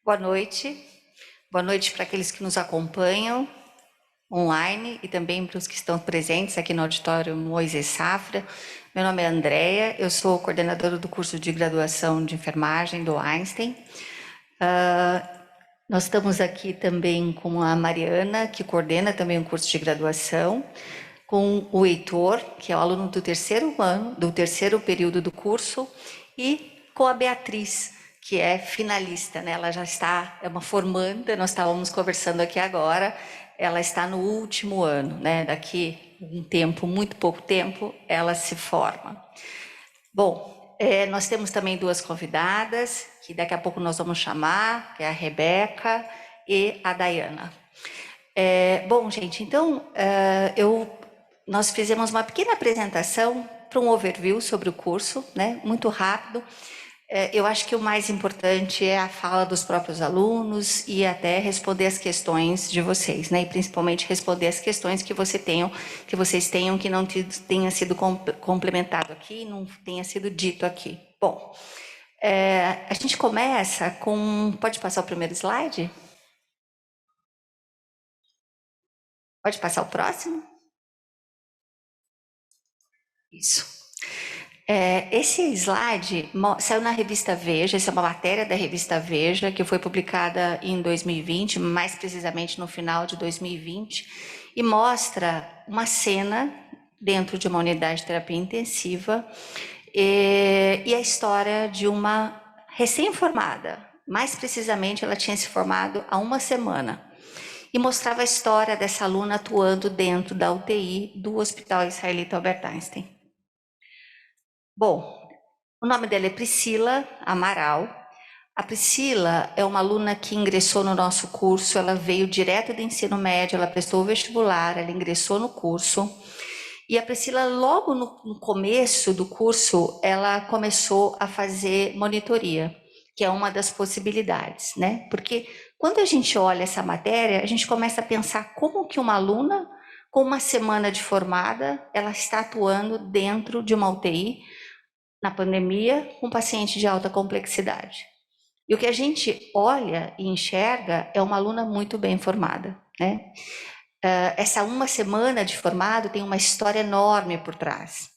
Boa noite. Boa noite para aqueles que nos acompanham online e também para os que estão presentes aqui no auditório Moisés Safra. Meu nome é Andréia, eu sou coordenadora do curso de graduação de enfermagem do Einstein. Nós estamos aqui também com a Mariana, que coordena também o curso de graduação, com o Heitor, que é o aluno do terceiro ano, do terceiro período do curso, e com a Beatriz, que é finalista, né? Ela já está, é uma formanda, nós estávamos conversando aqui agora, ela está no último ano, né? Daqui um tempo, muito pouco tempo, ela se forma. Bom, nós temos também duas convidadas, que daqui a pouco nós vamos chamar, que é a Rebeca e a Dayana. Bom, gente, então, nós fizemos uma pequena apresentação para um overview sobre o curso, né? Muito rápido. Eu acho que o mais importante é a fala dos próprios alunos e até responder as questões de vocês, né? E principalmente responder as questões que vocês tenham que não tenha sido complementado aqui, não tenha sido dito aqui. Bom, a gente começa com... Pode passar o primeiro slide? Pode passar o próximo? Isso. Esse slide saiu na revista Veja, essa é uma matéria da revista Veja, que foi publicada em 2020, mais precisamente no final de 2020, e mostra uma cena dentro de uma unidade de terapia intensiva e a história de uma recém-formada. Mais precisamente, ela tinha se formado há uma semana. E mostrava a história dessa aluna atuando dentro da UTI do Hospital Israelita Albert Einstein. Bom, o nome dela é Priscila Amaral. A Priscila é uma aluna que ingressou no nosso curso, ela veio direto do ensino médio, ela prestou o vestibular, ela ingressou no curso. E a Priscila, logo no começo do curso, ela começou a fazer monitoria, que é uma das possibilidades, né? Porque quando a gente olha essa matéria, a gente começa a pensar como que uma aluna, com uma semana de formada, ela está atuando dentro de uma UTI, na pandemia, com paciente de alta complexidade. E o que a gente olha e enxerga é uma aluna muito bem formada, né? Essa uma semana de formado tem uma história enorme por trás.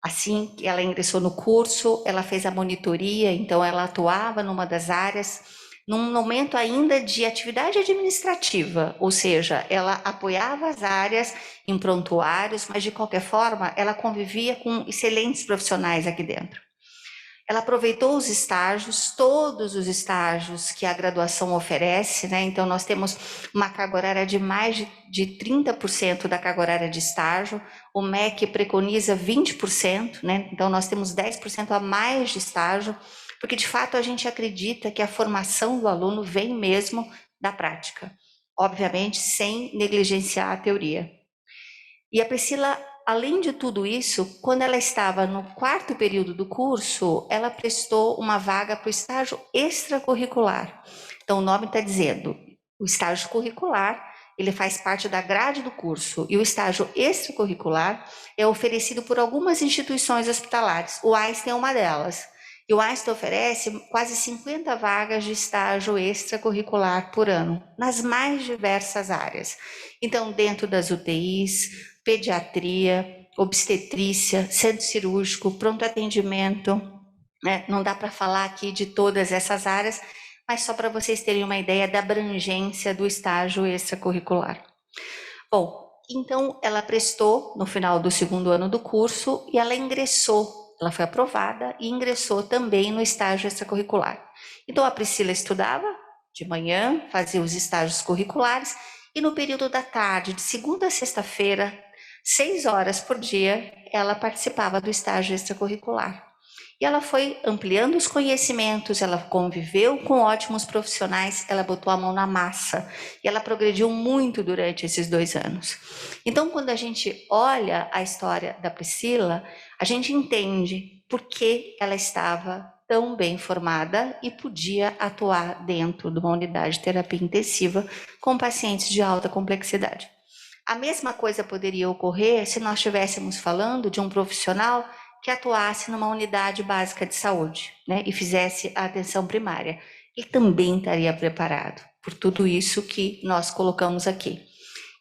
Assim que ela ingressou no curso, ela fez a monitoria, então ela atuava numa das áreas, num momento ainda de atividade administrativa, ou seja, ela apoiava as áreas em prontuários, mas de qualquer forma ela convivia com excelentes profissionais aqui dentro. Ela aproveitou os estágios, todos os estágios que a graduação oferece, né? Então, nós temos uma carga horária de mais de 30% da carga horária de estágio, o MEC preconiza 20%, né? Então, nós temos 10% a mais de estágio, porque, de fato, a gente acredita que a formação do aluno vem mesmo da prática, obviamente, sem negligenciar a teoria. E a Priscila, além de tudo isso, quando ela estava no quarto período do curso, ela prestou uma vaga para o estágio extracurricular. Então, o nome está dizendo, o estágio curricular, ele faz parte da grade do curso, e o estágio extracurricular é oferecido por algumas instituições hospitalares. O Einstein é uma delas. E o Einstein oferece quase 50 vagas de estágio extracurricular por ano, nas mais diversas áreas. Então, dentro das UTIs, pediatria, obstetrícia, centro cirúrgico, pronto atendimento, né? Não dá para falar aqui de todas essas áreas, mas só para vocês terem uma ideia da abrangência do estágio extracurricular. Bom, então ela prestou no final do segundo ano do curso e ela ingressou, ela foi aprovada e ingressou também no estágio extracurricular. Então a Priscila estudava de manhã, fazia os estágios curriculares e no período da tarde, de segunda a sexta-feira, 6 horas por dia, ela participava do estágio extracurricular. E ela foi ampliando os conhecimentos, ela conviveu com ótimos profissionais, ela botou a mão na massa e ela progrediu muito durante esses 2 anos. Então, quando a gente olha a história da Priscila, a gente entende por que ela estava tão bem formada e podia atuar dentro de uma unidade de terapia intensiva com pacientes de alta complexidade. A mesma coisa poderia ocorrer se nós estivéssemos falando de um profissional que atuasse numa unidade básica de saúde, né, e fizesse a atenção primária. ele também estaria preparado por tudo isso que nós colocamos aqui.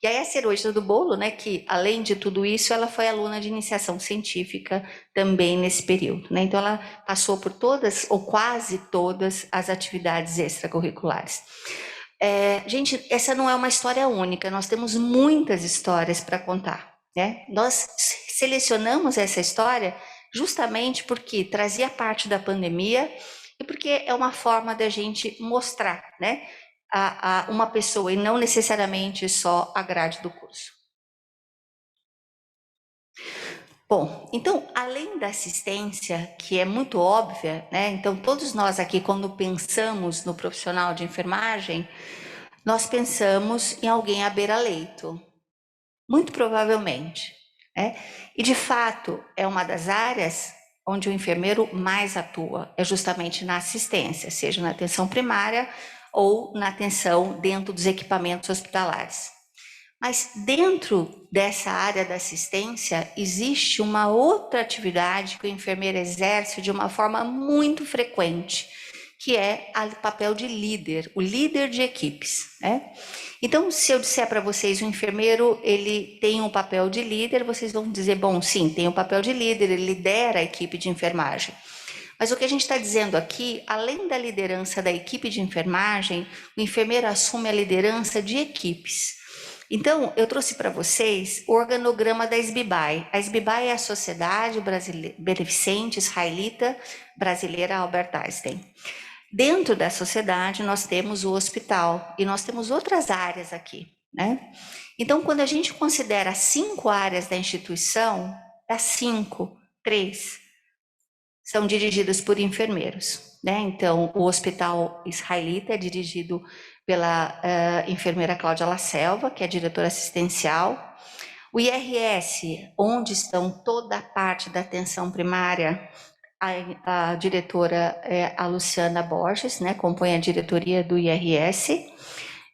E aí a cereja do bolo, né, que além de tudo isso, ela foi aluna de iniciação científica também nesse período, né? Então ela passou por todas ou quase todas as atividades extracurriculares. Gente, essa não é uma história única, nós temos muitas histórias para contar, né? Nós selecionamos essa história justamente porque trazia parte da pandemia e porque é uma forma da gente mostrar, né, a uma pessoa e não necessariamente só a grade do curso. Bom, então, além da assistência, que é muito óbvia, né? Então, todos nós aqui, quando pensamos no profissional de enfermagem, nós pensamos em alguém à beira-leito, muito provavelmente, né? E, de fato, é uma das áreas onde o enfermeiro mais atua, é justamente na assistência, seja na atenção primária ou na atenção dentro dos equipamentos hospitalares. Mas dentro dessa área da assistência, existe uma outra atividade que o enfermeiro exerce de uma forma muito frequente, que é o papel de líder, o líder de equipes, né? Então, se eu disser para vocês, o enfermeiro, ele tem um papel de líder, vocês vão dizer, bom, sim, tem um papel de líder, ele lidera a equipe de enfermagem. Mas o que a gente está dizendo aqui, além da liderança da equipe de enfermagem, o enfermeiro assume a liderança de equipes. Então, eu trouxe para vocês o organograma da SBBAI. A SBBAI é a Sociedade Beneficente Israelita Brasileira Albert Einstein. Dentro da sociedade, nós temos o hospital e nós temos outras áreas aqui, né? Então, quando a gente considera 5 áreas da instituição, das 5, 3 são dirigidas por enfermeiros, né? Então, o Hospital Israelita é dirigido pela enfermeira Cláudia La Selva, que é diretora assistencial. O IRS, onde estão toda a parte da atenção primária, a diretora é a Luciana Borges, né? Compõe a diretoria do IRS.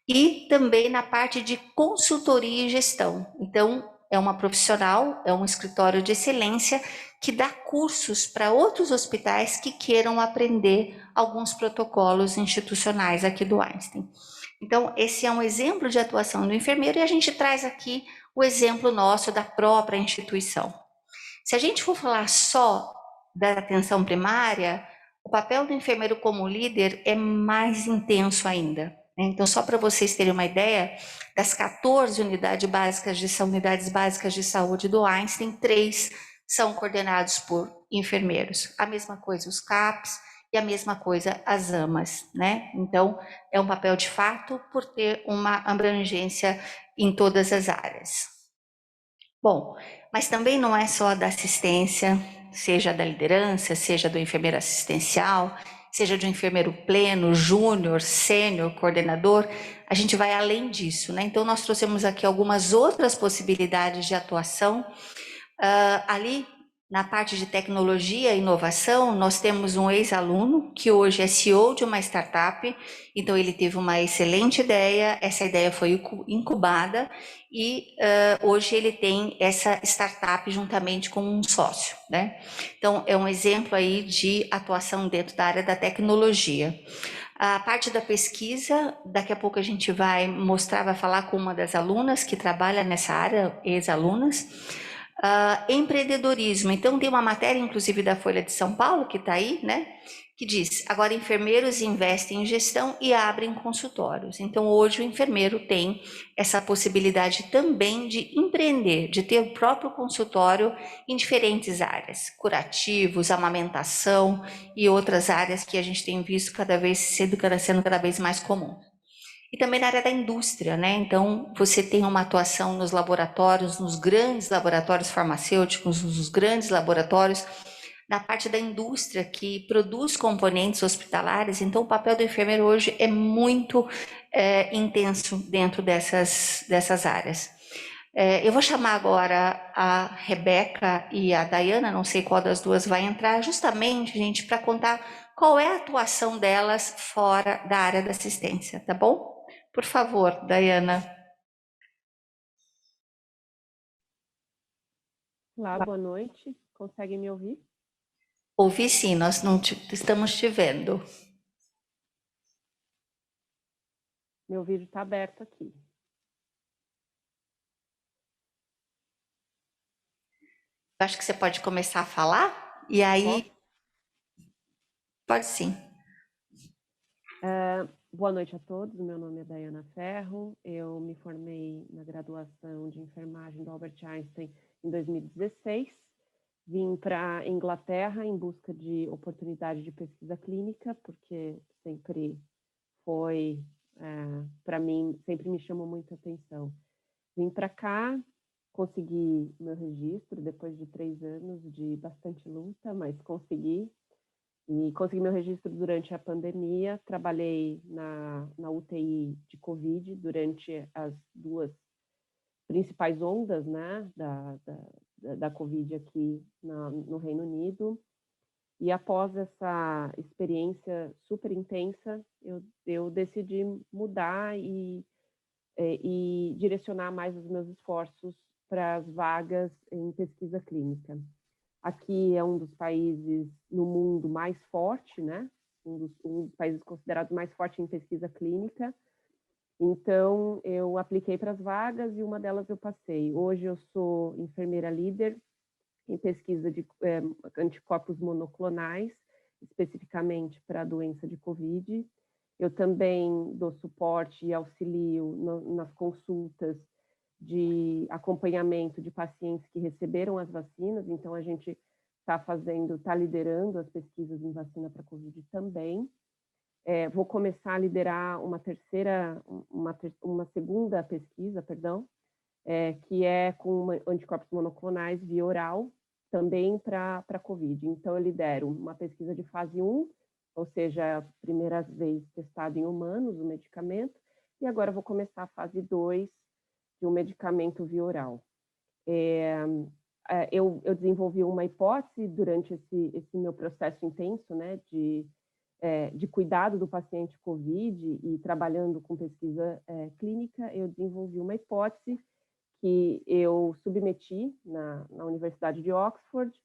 E também na parte de consultoria e gestão. Então, é uma profissional, é um escritório de excelência que dá cursos para outros hospitais que queiram aprender alguns protocolos institucionais aqui do Einstein. Então, esse é um exemplo de atuação do enfermeiro e a gente traz aqui o exemplo nosso da própria instituição. Se a gente for falar só da atenção primária, o papel do enfermeiro como líder é mais intenso ainda. Então, só para vocês terem uma ideia, das 14 unidades básicas de saúde do Einstein, 3 são coordenados por enfermeiros. A mesma coisa os CAPs e a mesma coisa as AMAs, né? Então, é um papel de fato por ter uma abrangência em todas as áreas. Bom, mas também não é só da assistência, seja da liderança, seja do enfermeiro assistencial, seja de um enfermeiro pleno, júnior, sênior, coordenador, a gente vai além disso, né? Então, nós trouxemos aqui algumas outras possibilidades de atuação. Ali, na parte de tecnologia e inovação, nós temos um ex-aluno que hoje é CEO de uma startup, então ele teve uma excelente ideia, essa ideia foi incubada e hoje ele tem essa startup juntamente com um sócio, né? Então, é um exemplo aí de atuação dentro da área da tecnologia. A parte da pesquisa, daqui a pouco a gente vai mostrar, vai falar com uma das alunas que trabalha nessa área, ex-alunas. Empreendedorismo, então tem uma matéria, inclusive da Folha de São Paulo, que está aí, né? Que diz, agora enfermeiros investem em gestão e abrem consultórios. Então hoje o enfermeiro tem essa possibilidade também de empreender, de ter o próprio consultório em diferentes áreas, curativos, amamentação e outras áreas que a gente tem visto sendo cada vez mais comum. E também na área da indústria, né? Então, você tem uma atuação nos laboratórios, nos grandes laboratórios farmacêuticos, nos grandes laboratórios, na parte da indústria que produz componentes hospitalares. Então, o papel do enfermeiro hoje é muito intenso dentro dessas áreas. Eu vou chamar agora a Rebeca e a Dayana, não sei qual das duas vai entrar, justamente, gente, para contar qual é a atuação delas fora da área da assistência, tá bom? Por favor, Dayana. Olá, boa noite. Consegue me ouvir? Ouvi sim, nós não estamos te vendo. Meu vídeo está aberto aqui. Eu acho que você pode começar a falar, e aí... Posso? Pode sim. Boa noite a todos, meu nome é Dayana Ferro, eu me formei na graduação de enfermagem do Albert Einstein em 2016, vim para a Inglaterra em busca de oportunidade de pesquisa clínica, porque sempre foi, para mim, sempre me chamou muita atenção. Vim para cá, consegui meu registro depois de 3 anos de bastante luta, mas consegui. E consegui meu registro durante a pandemia, trabalhei na UTI de Covid durante as 2 principais ondas, né, da Covid aqui no Reino Unido. E após essa experiência super intensa, eu decidi mudar e direcionar mais os meus esforços para as vagas em pesquisa clínica. Aqui é um dos países no mundo mais forte, né? Um dos países considerados mais forte em pesquisa clínica. Então, eu apliquei para as vagas e uma delas eu passei. Hoje eu sou enfermeira líder em pesquisa de anticorpos monoclonais, especificamente para a doença de Covid. Eu também dou suporte e auxilio nas consultas de acompanhamento de pacientes que receberam as vacinas, então a gente está liderando as pesquisas em vacina para Covid também. Vou começar a liderar uma segunda pesquisa, perdão, que é com anticorpos monoclonais via oral, também para Covid. Então, eu lidero uma pesquisa de fase 1, ou seja, a primeira vez testado em humanos, o medicamento, e agora vou começar a fase 2 de um medicamento via oral. Eu desenvolvi uma hipótese durante esse meu processo intenso, né, de cuidado do paciente COVID e trabalhando com pesquisa clínica, eu desenvolvi uma hipótese que eu submeti na Universidade de Oxford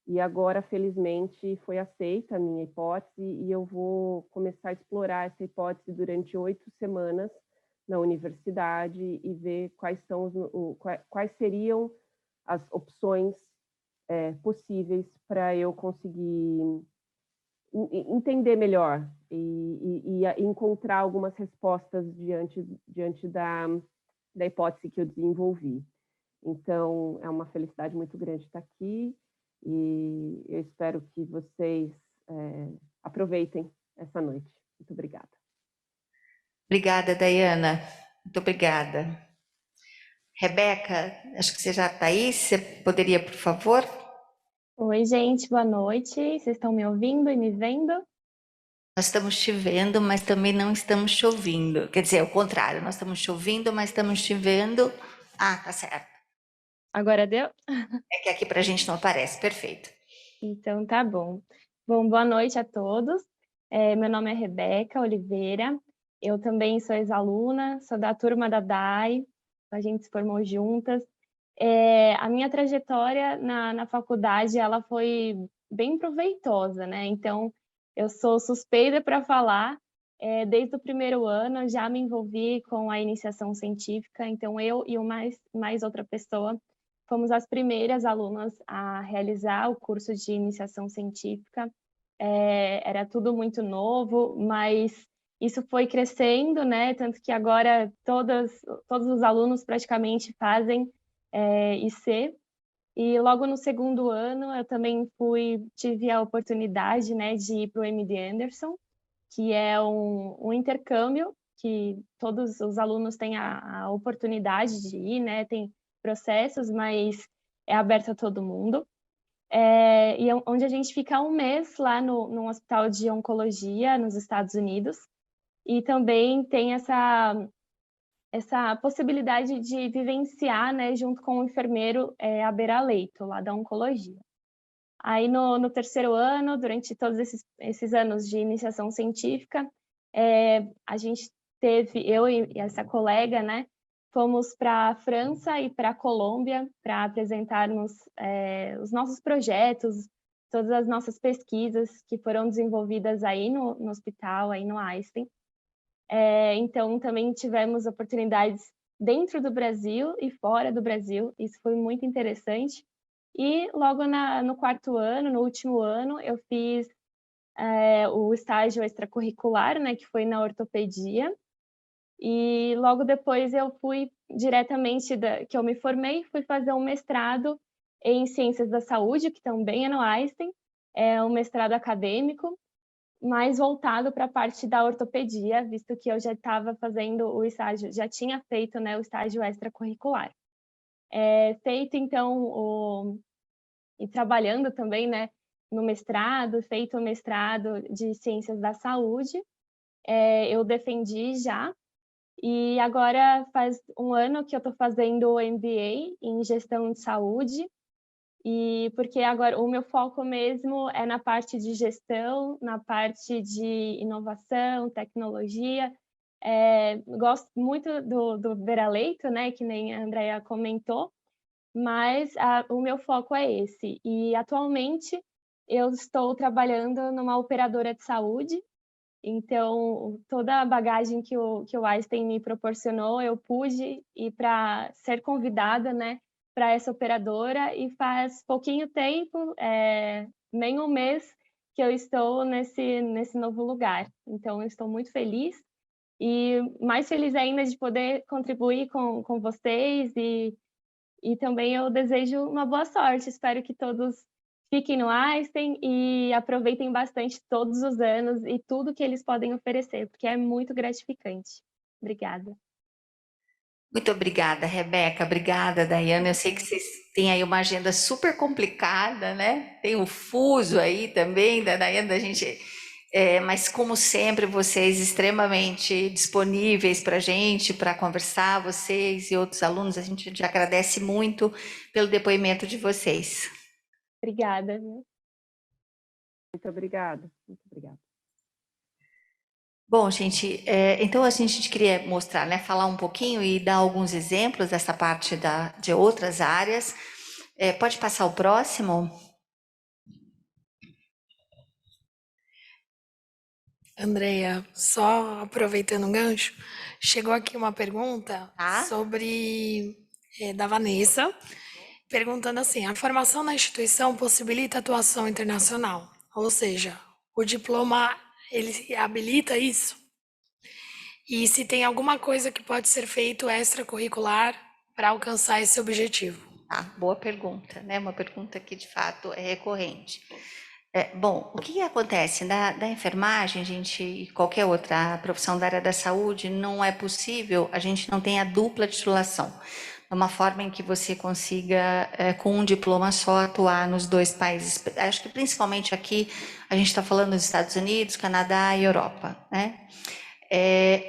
e agora, felizmente, foi aceita a minha hipótese e eu vou começar a explorar essa hipótese durante 8 semanas na universidade e ver quais seriam as opções possíveis para eu conseguir entender melhor e encontrar algumas respostas diante da hipótese que eu desenvolvi. Então, é uma felicidade muito grande estar aqui e eu espero que vocês aproveitem essa noite. Muito obrigada. Obrigada, Dayana. Muito obrigada. Rebeca, acho que você já está aí. Você poderia, por favor? Oi, gente, boa noite. Vocês estão me ouvindo e me vendo? Nós estamos te vendo, mas também não estamos te ouvindo. Quer dizer, ao contrário, nós estamos te ouvindo, mas estamos te vendo. Ah, tá certo. Agora deu? É que aqui para a gente não aparece. Perfeito. Então tá bom. Bom, boa noite a todos. Meu nome é Rebeca Oliveira. Eu também sou ex-aluna, sou da turma da DAI, a gente se formou juntas. A minha trajetória na faculdade, ela foi bem proveitosa, né? Então, eu sou suspeita para falar. Desde o primeiro ano, eu já me envolvi com a iniciação científica, então eu e mais outra pessoa fomos as primeiras alunas a realizar o curso de iniciação científica. Era tudo muito novo, mas isso foi crescendo, né? Tanto que agora todos os alunos praticamente fazem IC. E logo no segundo ano eu também tive a oportunidade, né, de ir para o MD Anderson, que é um intercâmbio que todos os alunos têm a oportunidade de ir, né? Tem processos, mas é aberto a todo mundo. Onde a gente fica um mês lá num hospital de oncologia nos Estados Unidos, e também tem essa possibilidade de vivenciar, né, junto com o enfermeiro à beira-leito, lá da oncologia. Aí no terceiro ano, durante todos esses anos de iniciação científica, a gente eu e essa colega, né, fomos para a França e para a Colômbia para apresentarmos os nossos projetos, todas as nossas pesquisas que foram desenvolvidas aí no hospital, aí no Einstein. Então, também tivemos oportunidades dentro do Brasil e fora do Brasil, isso foi muito interessante. E logo no quarto ano, no último ano, eu fiz o estágio extracurricular, né, que foi na ortopedia, e logo depois eu fui diretamente, que eu me formei, fui fazer um mestrado em Ciências da Saúde, que também é no Einstein, é um mestrado acadêmico, mais voltado para a parte da ortopedia, visto que eu já estava fazendo o estágio, já tinha feito, né, o estágio extracurricular. Feito, então, e trabalhando também, né, no mestrado, feito o mestrado de Ciências da Saúde, eu defendi já, e agora faz um ano que eu estou fazendo o MBA em Gestão de Saúde, e porque agora o meu foco mesmo é na parte de gestão, na parte de inovação, tecnologia. Gosto muito do Vera Leito, né, que nem a Andrea comentou, mas o meu foco é esse. E atualmente eu estou trabalhando numa operadora de saúde, então toda a bagagem que o Einstein me proporcionou, eu pude ir para ser convidada, né, para essa operadora, e faz pouquinho tempo, nem um mês, que eu estou nesse novo lugar. Então eu estou muito feliz, e mais feliz ainda de poder contribuir com vocês, e também eu desejo uma boa sorte. Espero que todos fiquem no Einstein e aproveitem bastante todos os anos e tudo que eles podem oferecer, porque é muito gratificante. Obrigada. Muito obrigada, Rebeca. Obrigada, Daiane. Eu sei que vocês têm aí uma agenda super complicada, né? Tem o fuso aí também da Daiane, da gente. Mas, como sempre, vocês extremamente disponíveis para a gente, para conversar, vocês e outros alunos. A gente te agradece muito pelo depoimento de vocês. Obrigada. Muito obrigada. Muito obrigada. Bom, gente, então a gente queria mostrar, né, falar um pouquinho e dar alguns exemplos dessa parte de outras áreas. Pode passar o próximo? Andreia, só aproveitando o gancho, chegou aqui uma pergunta da Vanessa, perguntando assim: a formação na instituição possibilita atuação internacional? Ou seja, o diploma, ele habilita isso? E se tem alguma coisa que pode ser feito extracurricular para alcançar esse objetivo? Boa pergunta, né? Uma pergunta que de fato é recorrente. Bom, o que acontece da enfermagem, gente, e qualquer outra profissão da área da saúde, não é possível, a gente não tem a dupla titulação. É uma forma em que você consiga, com um diploma só, atuar nos dois países. Acho que principalmente aqui, a gente está falando dos Estados Unidos, Canadá e Europa, né?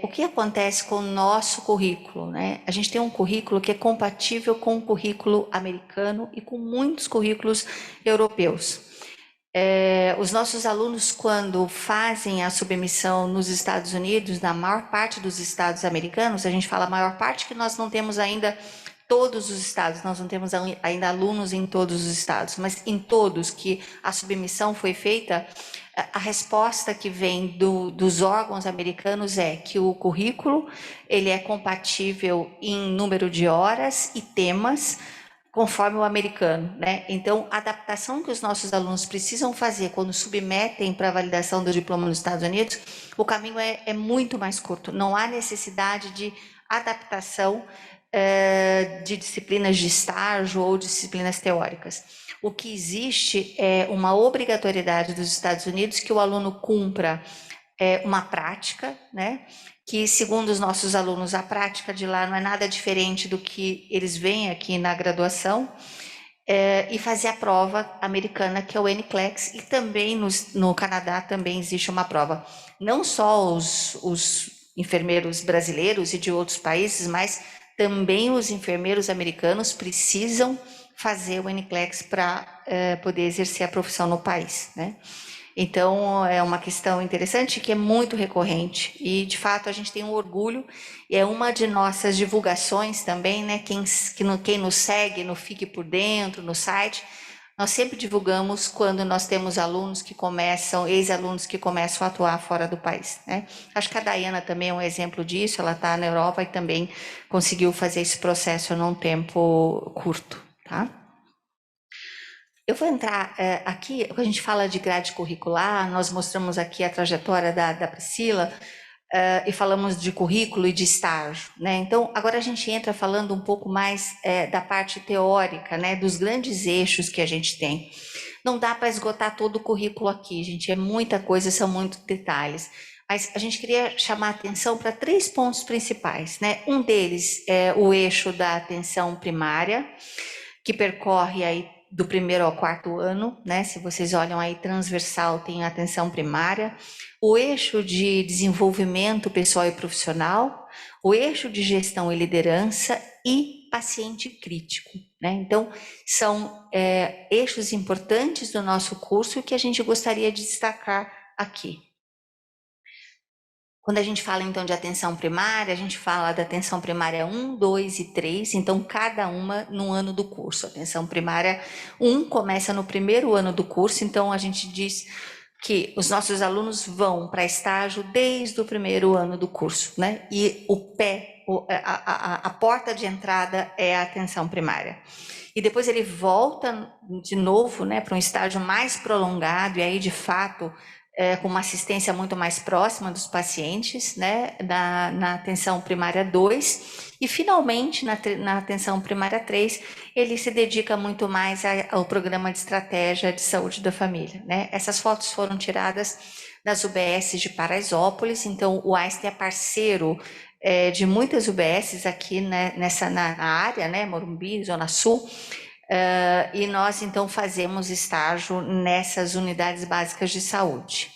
O que acontece com o nosso currículo, né? A gente tem um currículo que é compatível com o currículo americano e com muitos currículos europeus. Os nossos alunos, quando fazem a submissão nos Estados Unidos, na maior parte dos estados americanos, a gente fala a maior parte que nós não temos ainda todos os estados, nós não temos ainda alunos em todos os estados, mas em todos que a submissão foi feita, a resposta que vem dos órgãos americanos é que o currículo ele é compatível em número de horas e temas, conforme o americano, né? Então, a adaptação que os nossos alunos precisam fazer quando submetem para a validação do diploma nos Estados Unidos, o caminho é muito mais curto. Não há necessidade de adaptação de disciplinas de estágio ou disciplinas teóricas. O que existe é uma obrigatoriedade dos Estados Unidos que o aluno cumpra uma prática, né? Que, segundo os nossos alunos, a prática de lá não é nada diferente do que eles veem aqui na graduação, e fazer a prova americana, que é o NCLEX, e também no Canadá também existe uma prova. Não só os enfermeiros brasileiros e de outros países, mas também os enfermeiros americanos precisam fazer o NCLEX para poder exercer a profissão no país, né? Então, é uma questão interessante que é muito recorrente e, de fato, a gente tem um orgulho e é uma de nossas divulgações também, né? Quem nos segue no Fique Por Dentro, no site, Nós sempre divulgamos quando nós temos alunos que começam, ex-alunos que começam a atuar fora do país, né? Acho que a Dayana também é um exemplo disso, ela está na Europa e também conseguiu fazer esse processo num tempo curto, tá? Eu vou entrar aqui, quando a gente fala de grade curricular, nós mostramos aqui a trajetória da Priscila, e falamos de currículo e de estágio, né? Então, agora a gente entra falando um pouco mais da parte teórica, né? Dos grandes eixos que a gente tem. Não dá para esgotar todo o currículo aqui, gente, é muita coisa, são muitos detalhes. Mas a gente queria chamar a atenção para 3 pontos principais, né? Um deles é o eixo da atenção primária, que percorre aí do 1º ao 4º ano, né? Se vocês olham aí transversal, tem a atenção primária, o eixo de desenvolvimento pessoal e profissional, o eixo de gestão e liderança e paciente crítico, né? Então, são eixos importantes do nosso curso que a gente gostaria de destacar aqui. Quando a gente fala, então, de atenção primária, a gente fala da atenção primária 1, 2 e 3, então, cada uma no ano do curso. A atenção primária 1 começa no 1º ano do curso, então, a gente diz que os nossos alunos vão para estágio desde o 1º ano do curso, né? E a porta de entrada é a atenção primária. E depois ele volta de novo, né, para um estágio mais prolongado, e aí, de fato, com uma assistência muito mais próxima dos pacientes, né, na atenção primária 2, e finalmente na atenção primária 3, ele se dedica muito mais ao programa de estratégia de saúde da família, né? Essas fotos foram tiradas das UBS de Paraisópolis, então o Einstein é parceiro de muitas UBSs aqui, né, na área, né, Morumbi, Zona Sul, e nós então fazemos estágio nessas unidades básicas de saúde.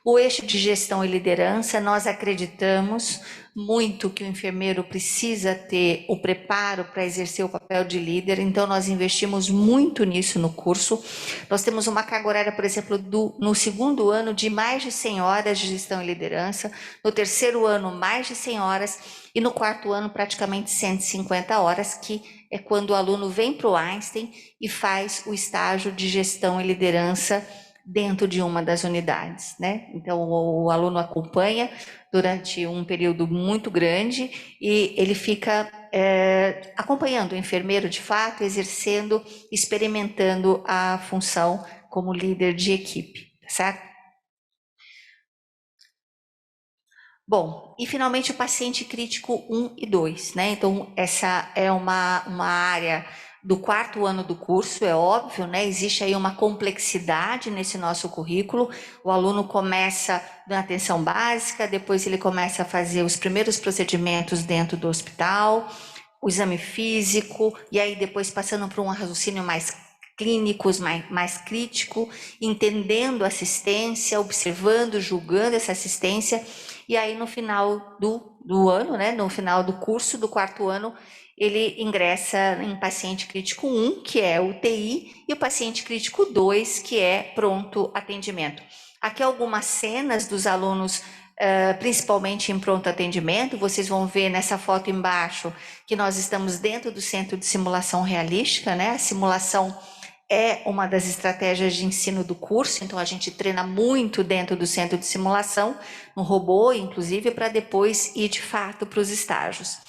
O eixo de gestão e liderança, nós acreditamos muito que o enfermeiro precisa ter o preparo para exercer o papel de líder, então nós investimos muito nisso no curso. Nós temos uma carga horária, por exemplo, no 2º ano de mais de 100 horas de gestão e liderança, no 3º ano mais de 100 horas e no 4º ano praticamente 150 horas, que é quando o aluno vem para o Einstein e faz o estágio de gestão e liderança dentro de uma das unidades, né? Então, o aluno acompanha durante um período muito grande e ele fica acompanhando o enfermeiro, de fato, exercendo, experimentando a função como líder de equipe, certo? Bom, e finalmente o paciente crítico 1 e 2, né? Então, essa é uma área do 4º ano do curso, é óbvio, né? Existe aí uma complexidade nesse nosso currículo. O aluno começa na atenção básica, depois ele começa a fazer os primeiros procedimentos dentro do hospital, o exame físico, e aí depois passando por um raciocínio mais clínicos, mais crítico, entendendo a assistência, observando, julgando essa assistência, e aí no final do ano, né, no final do curso do 4º ano, ele ingressa em paciente crítico 1, que é UTI, e o paciente crítico 2, que é pronto atendimento. Aqui algumas cenas dos alunos, principalmente em pronto atendimento. Vocês vão ver nessa foto embaixo que nós estamos dentro do centro de simulação realística, né? A simulação é uma das estratégias de ensino do curso, então a gente treina muito dentro do centro de simulação, no robô, inclusive, para depois ir de fato para os estágios.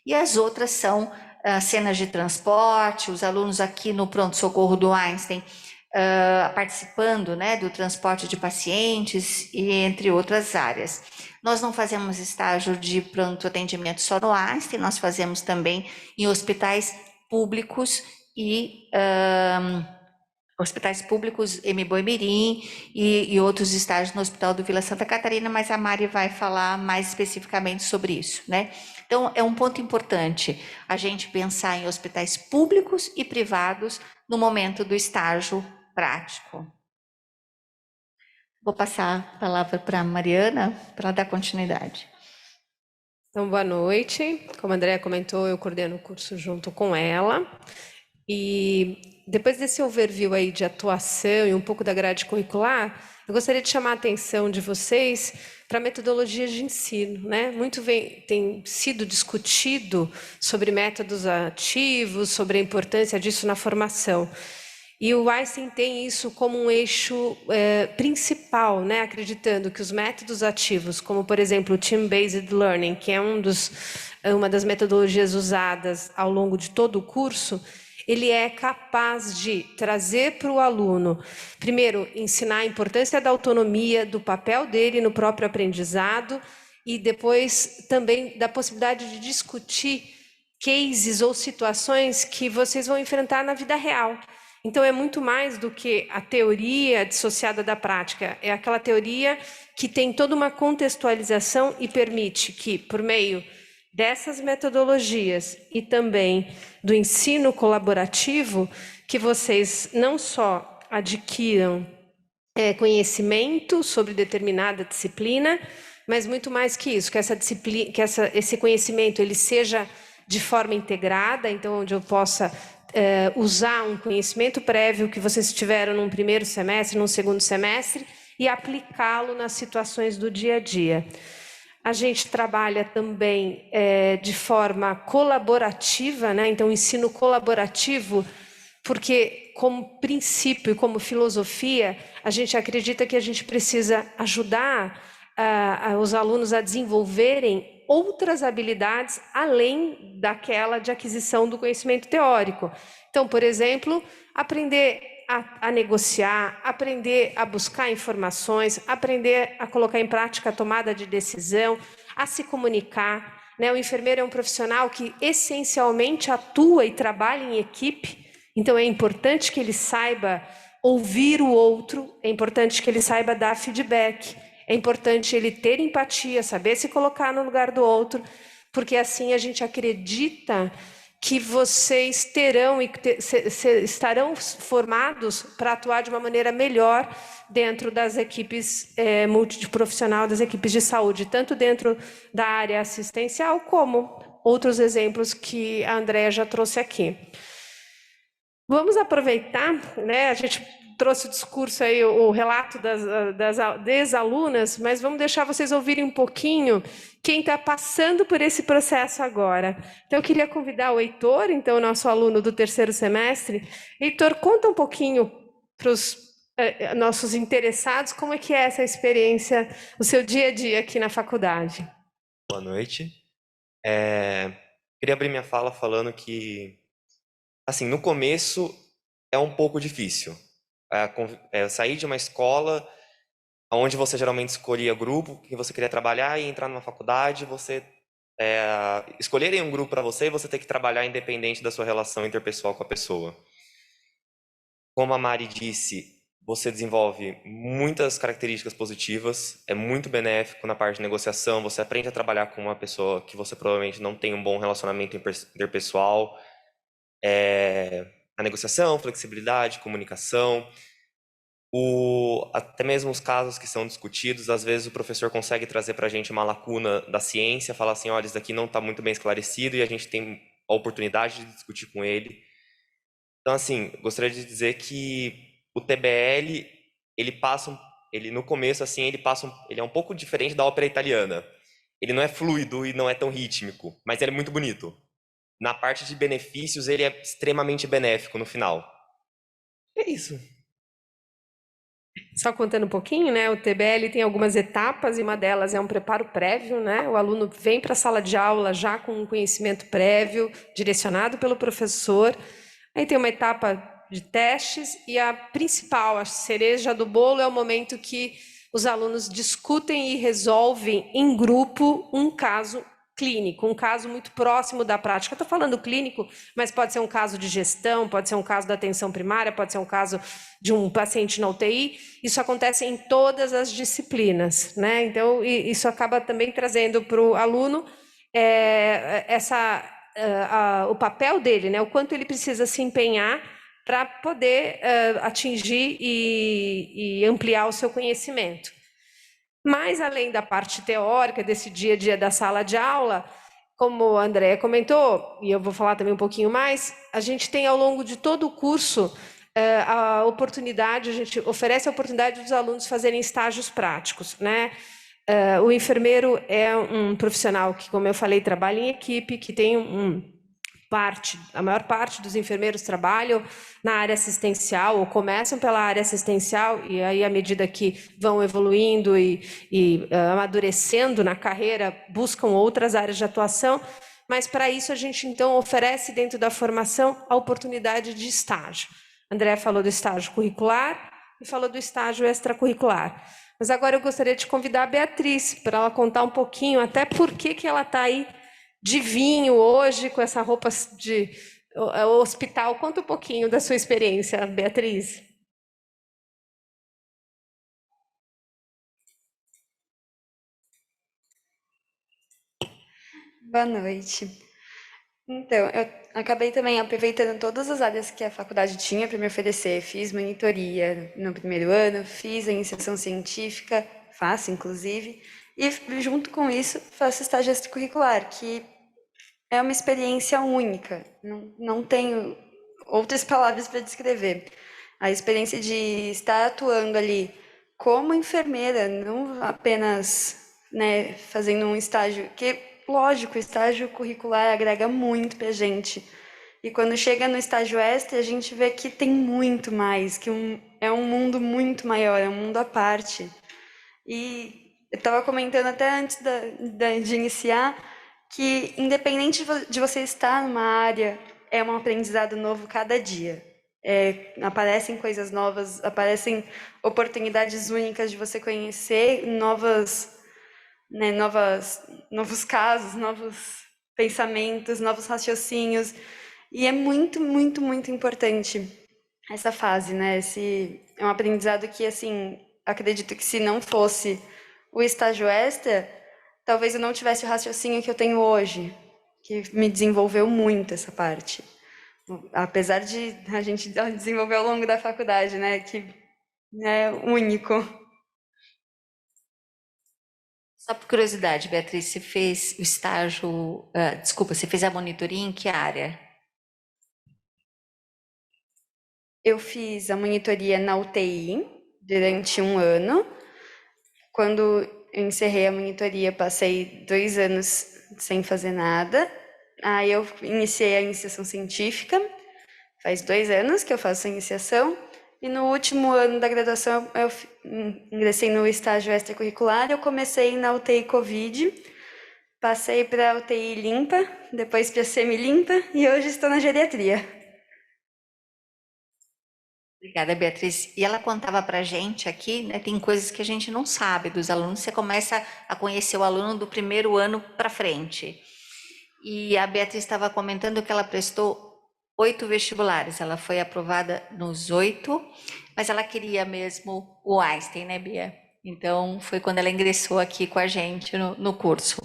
E as outras são cenas de transporte, os alunos aqui no pronto-socorro do Einstein participando, né, do transporte de pacientes e entre outras áreas. Nós não fazemos estágio de pronto atendimento só no Einstein, nós fazemos também em hospitais públicos e hospitais públicos, Embu-Mirim e outros estágios no Hospital do Vila Santa Catarina, mas a Mari vai falar mais especificamente sobre isso, né? Então, é um ponto importante a gente pensar em hospitais públicos e privados no momento do estágio prático. Vou passar a palavra para a Mariana, para dar continuidade. Então, boa noite. Como a Andrea comentou, eu coordeno o curso junto com ela. E depois desse overview aí de atuação e um pouco da grade curricular, eu gostaria de chamar a atenção de vocês para metodologias de ensino, né? Muito tem sido discutido sobre métodos ativos, sobre a importância disso na formação. E o Einstein tem isso como um eixo principal, né? Acreditando que os métodos ativos, como por exemplo o Team-Based Learning, que é uma das metodologias usadas ao longo de todo o curso, ele é capaz de trazer para o aluno, primeiro, ensinar a importância da autonomia, do papel dele no próprio aprendizado, e depois também da possibilidade de discutir cases ou situações que vocês vão enfrentar na vida real. Então, é muito mais do que a teoria dissociada da prática, é aquela teoria que tem toda uma contextualização e permite que, por meio dessas metodologias e também do ensino colaborativo, que vocês não só adquiram conhecimento sobre determinada disciplina, mas muito mais que isso, que esse conhecimento ele seja de forma integrada, então onde eu possa usar um conhecimento prévio que vocês tiveram num primeiro semestre, num segundo semestre, e aplicá-lo nas situações do dia a dia. A gente trabalha também de forma colaborativa, né? Então, ensino colaborativo, porque como princípio e como filosofia, a gente acredita que a gente precisa ajudar os alunos a desenvolverem outras habilidades além daquela de aquisição do conhecimento teórico. Então, por exemplo, aprender a negociar, aprender a buscar informações, aprender a colocar em prática a tomada de decisão, a se comunicar, né? O enfermeiro é um profissional que essencialmente atua e trabalha em equipe, então é importante que ele saiba ouvir o outro, é importante que ele saiba dar feedback, é importante ele ter empatia, saber se colocar no lugar do outro, porque assim a gente acredita que vocês terão e estarão formados para atuar de uma maneira melhor dentro das equipes multiprofissional, das equipes de saúde, tanto dentro da área assistencial, como outros exemplos que a Andrea já trouxe aqui. Vamos aproveitar, né? A gente trouxe o discurso aí, o relato das alunas, mas vamos deixar vocês ouvirem um pouquinho quem está passando por esse processo agora. Então, eu queria convidar o Heitor, então, nosso aluno do terceiro semestre. Heitor, conta um pouquinho para os nossos interessados como é que é essa experiência, o seu dia a dia aqui na faculdade. Boa noite. Queria abrir minha fala falando que, assim, no começo é um pouco difícil. Sair de uma escola onde você geralmente escolhia grupo que você queria trabalhar e entrar numa faculdade, você escolherem um grupo para você e você ter que trabalhar independente da sua relação interpessoal com a pessoa. Como a Mari disse, você desenvolve muitas características positivas, é muito benéfico na parte de negociação, você aprende a trabalhar com uma pessoa que você provavelmente não tem um bom relacionamento interpessoal, a negociação, flexibilidade, comunicação, até mesmo os casos que são discutidos, às vezes o professor consegue trazer para a gente uma lacuna da ciência, falar assim, olha, isso daqui não está muito bem esclarecido e a gente tem a oportunidade de discutir com ele. Então, assim, gostaria de dizer que o TBL, ele no começo, assim, ele é um pouco diferente da ópera italiana. Ele não é fluido e não é tão rítmico, mas ele é muito bonito. Na parte de benefícios, ele é extremamente benéfico no final. É isso. Só contando um pouquinho, né? O TBL tem algumas etapas e uma delas é um preparo prévio, né? O aluno vem para a sala de aula já com um conhecimento prévio, direcionado pelo professor. Aí tem uma etapa de testes e a principal, a cereja do bolo, é o momento que os alunos discutem e resolvem em grupo um caso clínico, um caso muito próximo da prática. Estou falando clínico, mas pode ser um caso de gestão, pode ser um caso da atenção primária, pode ser um caso de um paciente na UTI. Isso acontece em todas as disciplinas, né? Então, isso acaba também trazendo para o aluno o papel dele, né? O quanto ele precisa se empenhar para poder atingir e ampliar o seu conhecimento. Mas, além da parte teórica, desse dia a dia da sala de aula, como a Andrea comentou, e eu vou falar também um pouquinho mais, a gente tem ao longo de todo o curso a gente oferece a oportunidade dos alunos fazerem estágios práticos, né? O enfermeiro é um profissional que, como eu falei, trabalha em equipe, que tem a maior parte dos enfermeiros trabalham na área assistencial ou começam pela área assistencial e aí, à medida que vão evoluindo e amadurecendo na carreira, buscam outras áreas de atuação, mas para isso a gente então oferece dentro da formação a oportunidade de estágio. André falou do estágio curricular e falou do estágio extracurricular. Mas agora eu gostaria de convidar a Beatriz para ela contar um pouquinho até por que ela está aí de vinho hoje, com essa roupa de hospital. Conta um pouquinho da sua experiência, Beatriz. Boa noite. Então, eu acabei também aproveitando todas as áreas que a faculdade tinha para me oferecer. Fiz monitoria no primeiro ano, fiz a iniciação científica, faço inclusive, e junto com isso faço estágio extracurricular, que é uma experiência única, não tenho outras palavras para descrever. A experiência de estar atuando ali como enfermeira, não apenas, né, fazendo um estágio, que, lógico, o estágio curricular agrega muito para a gente. E quando chega no estágio extra, a gente vê que tem muito mais, que é um mundo muito maior, é um mundo à parte. E eu estava comentando até antes de iniciar, que independente de você estar numa área, é um aprendizado novo cada dia. Aparecem coisas novas, aparecem oportunidades únicas de você conhecer novos casos, novos pensamentos, novos raciocínios. E é muito, muito, muito importante essa fase, né? É um aprendizado que, assim, acredito que se não fosse o estágio extra, talvez eu não tivesse o raciocínio que eu tenho hoje, que me desenvolveu muito essa parte. Apesar de a gente desenvolver ao longo da faculdade, né, que é único. Só por curiosidade, Beatriz, você fez o estágio, desculpa, você fez a monitoria em que área? Eu fiz a monitoria na UTI durante 1 ano. Quando eu encerrei a monitoria, passei 2 anos sem fazer nada. Aí eu iniciei a iniciação científica. Faz 2 anos que eu faço a iniciação. E no último ano da graduação, eu ingressei no estágio extracurricular. Eu comecei na UTI Covid, passei para a UTI limpa, depois para a semi-limpa e hoje estou na geriatria. Obrigada, Beatriz. E ela contava para a gente aqui, né, tem coisas que a gente não sabe dos alunos. Você começa a conhecer o aluno do primeiro ano para frente. E a Beatriz estava comentando que ela prestou 8 vestibulares. Ela foi aprovada nos 8, mas ela queria mesmo o Einstein, né, Bia? Então, foi quando ela ingressou aqui com a gente no curso.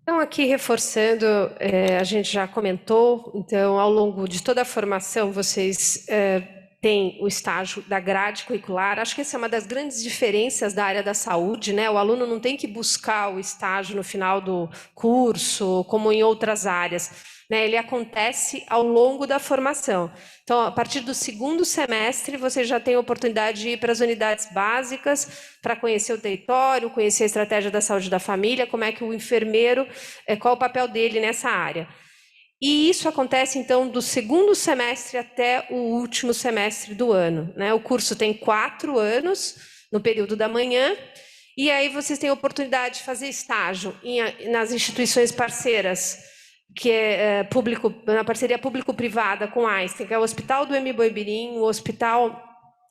Então, aqui reforçando, a gente já comentou, então, ao longo de toda a formação, vocês têm o estágio da grade curricular. Acho que essa é uma das grandes diferenças da área da saúde, né? O aluno não tem que buscar o estágio no final do curso, como em outras áreas, né? Ele acontece ao longo da formação. Então, a partir do 2º semestre, você já tem a oportunidade de ir para as unidades básicas para conhecer o território, conhecer a estratégia da saúde da família, como é que o enfermeiro, qual o papel dele nessa área. E isso acontece, então, do 2º semestre até o último semestre do ano, né? O curso tem 4 anos, no período da manhã, e aí vocês têm a oportunidade de fazer estágio nas instituições parceiras, que é na parceria público-privada com a Einstein, que é o Hospital do Hemiboibirim, o Hospital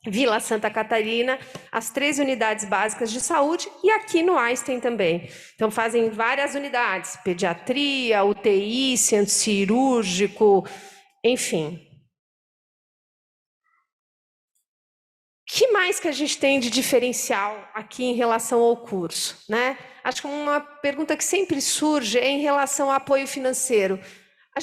Vila Santa Catarina, as 3 unidades básicas de saúde e aqui no Einstein também. Então, fazem várias unidades, pediatria, UTI, centro cirúrgico, enfim. O que mais que a gente tem de diferencial aqui em relação ao curso, né? Acho que uma pergunta que sempre surge é em relação ao apoio financeiro. A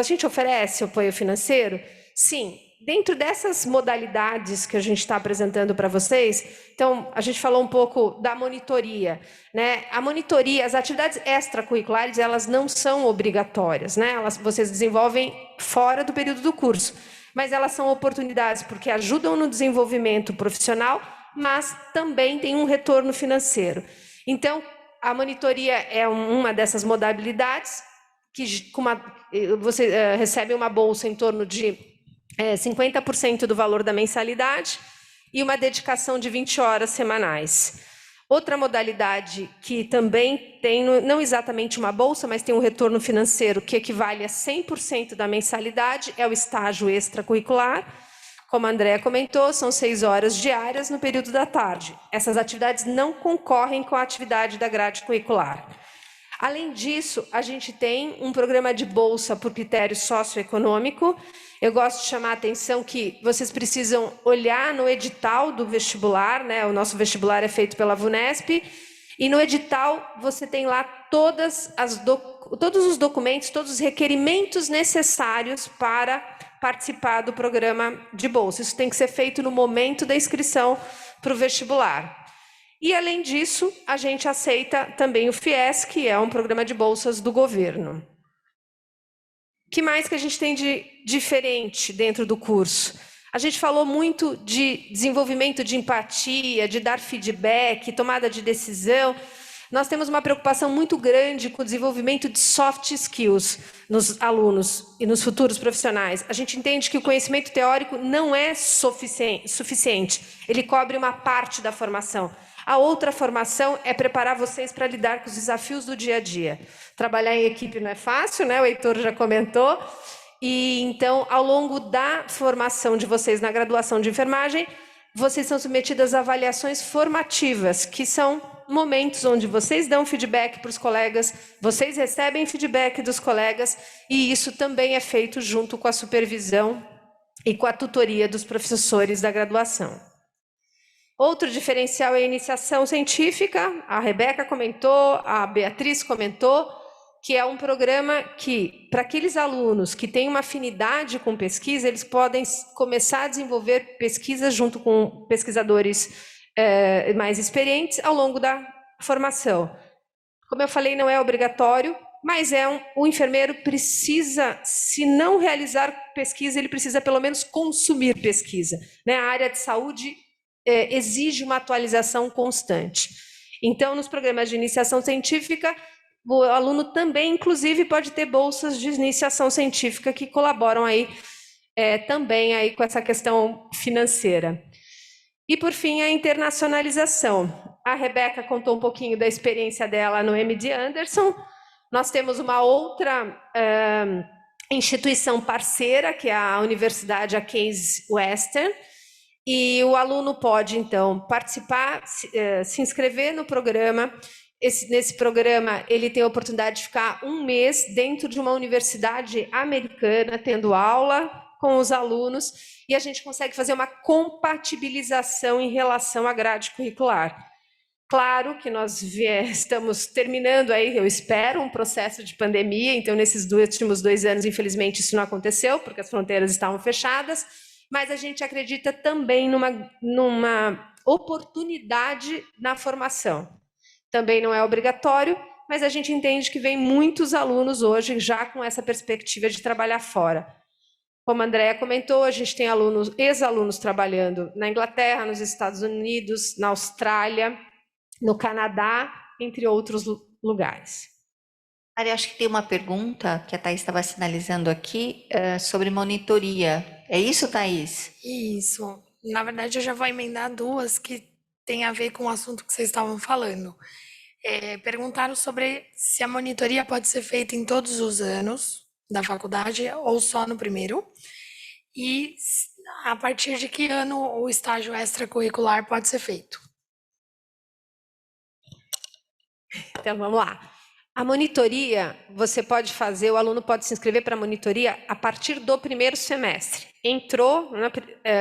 gente oferece apoio financeiro? Sim. Dentro dessas modalidades que a gente está apresentando para vocês, então, a gente falou um pouco da monitoria, né? A monitoria, as atividades extracurriculares, elas não são obrigatórias, né? Vocês desenvolvem fora do período do curso, mas elas são oportunidades porque ajudam no desenvolvimento profissional, mas também tem um retorno financeiro. Então, a monitoria é uma dessas modalidades, que você recebe uma bolsa em torno de 50% do valor da mensalidade e uma dedicação de 20 horas semanais. Outra modalidade que também tem, não exatamente uma bolsa, mas tem um retorno financeiro que equivale a 100% da mensalidade, é o estágio extracurricular. Como a Andréa comentou, são 6 horas diárias no período da tarde. Essas atividades não concorrem com a atividade da grade curricular. Além disso, a gente tem um programa de bolsa por critério socioeconômico. Eu gosto de chamar a atenção que vocês precisam olhar no edital do vestibular, né? O nosso vestibular é feito pela VUNESP, e no edital você tem lá todos os documentos, todos os requerimentos necessários para participar do programa de bolsa. Isso tem que ser feito no momento da inscrição para o vestibular. E, além disso, a gente aceita também o FIES, que é um programa de bolsas do governo. O que mais que a gente tem de diferente dentro do curso? A gente falou muito de desenvolvimento de empatia, de dar feedback, tomada de decisão. Nós temos uma preocupação muito grande com o desenvolvimento de soft skills nos alunos e nos futuros profissionais. A gente entende que o conhecimento teórico não é suficiente. Ele cobre uma parte da formação. A outra formação é preparar vocês para lidar com os desafios do dia a dia. Trabalhar em equipe não é fácil, né? O Heitor já comentou. E então, ao longo da formação de vocês na graduação de enfermagem, vocês são submetidas a avaliações formativas, que são momentos onde vocês dão feedback para os colegas, vocês recebem feedback dos colegas, e isso também é feito junto com a supervisão e com a tutoria dos professores da graduação. Outro diferencial é a iniciação científica, a Rebeca comentou, a Beatriz comentou, que é um programa que, para aqueles alunos que têm uma afinidade com pesquisa, eles podem começar a desenvolver pesquisas junto com pesquisadores mais experientes ao longo da formação. Como eu falei, não é obrigatório, mas o enfermeiro precisa, se não realizar pesquisa, ele precisa pelo menos consumir pesquisa, né? A área de saúde exige uma atualização constante. Então, nos programas de iniciação científica, o aluno também, inclusive, pode ter bolsas de iniciação científica que colaboram aí também aí com essa questão financeira. E, por fim, a internacionalização. A Rebeca contou um pouquinho da experiência dela no MD Anderson. Nós temos uma outra instituição parceira, que é a Universidade Case Western, e o aluno pode, então, participar, se inscrever no programa. Nesse programa, ele tem a oportunidade de ficar 1 mês dentro de uma universidade americana, tendo aula com os alunos, e a gente consegue fazer uma compatibilização em relação à grade curricular. Claro que nós estamos terminando aí, eu espero, um processo de pandemia, então nesses últimos 2 anos, infelizmente, isso não aconteceu, porque as fronteiras estavam fechadas, mas a gente acredita também numa oportunidade na formação. Também não é obrigatório, mas a gente entende que vem muitos alunos hoje já com essa perspectiva de trabalhar fora. Como a Andréa comentou, a gente tem ex-alunos trabalhando na Inglaterra, nos Estados Unidos, na Austrália, no Canadá, entre outros lugares. Maria, acho que tem uma pergunta que a Thaís estava sinalizando aqui sobre monitoria. É isso, Thaís? Isso. Na verdade, eu já vou emendar 2 que tem a ver com o assunto que vocês estavam falando. Perguntaram sobre se a monitoria pode ser feita em todos os anos da faculdade ou só no primeiro. E a partir de que ano o estágio extracurricular pode ser feito? Então, vamos lá. A monitoria, você pode fazer, o aluno pode se inscrever para a monitoria a partir do 1º semestre. Entrou na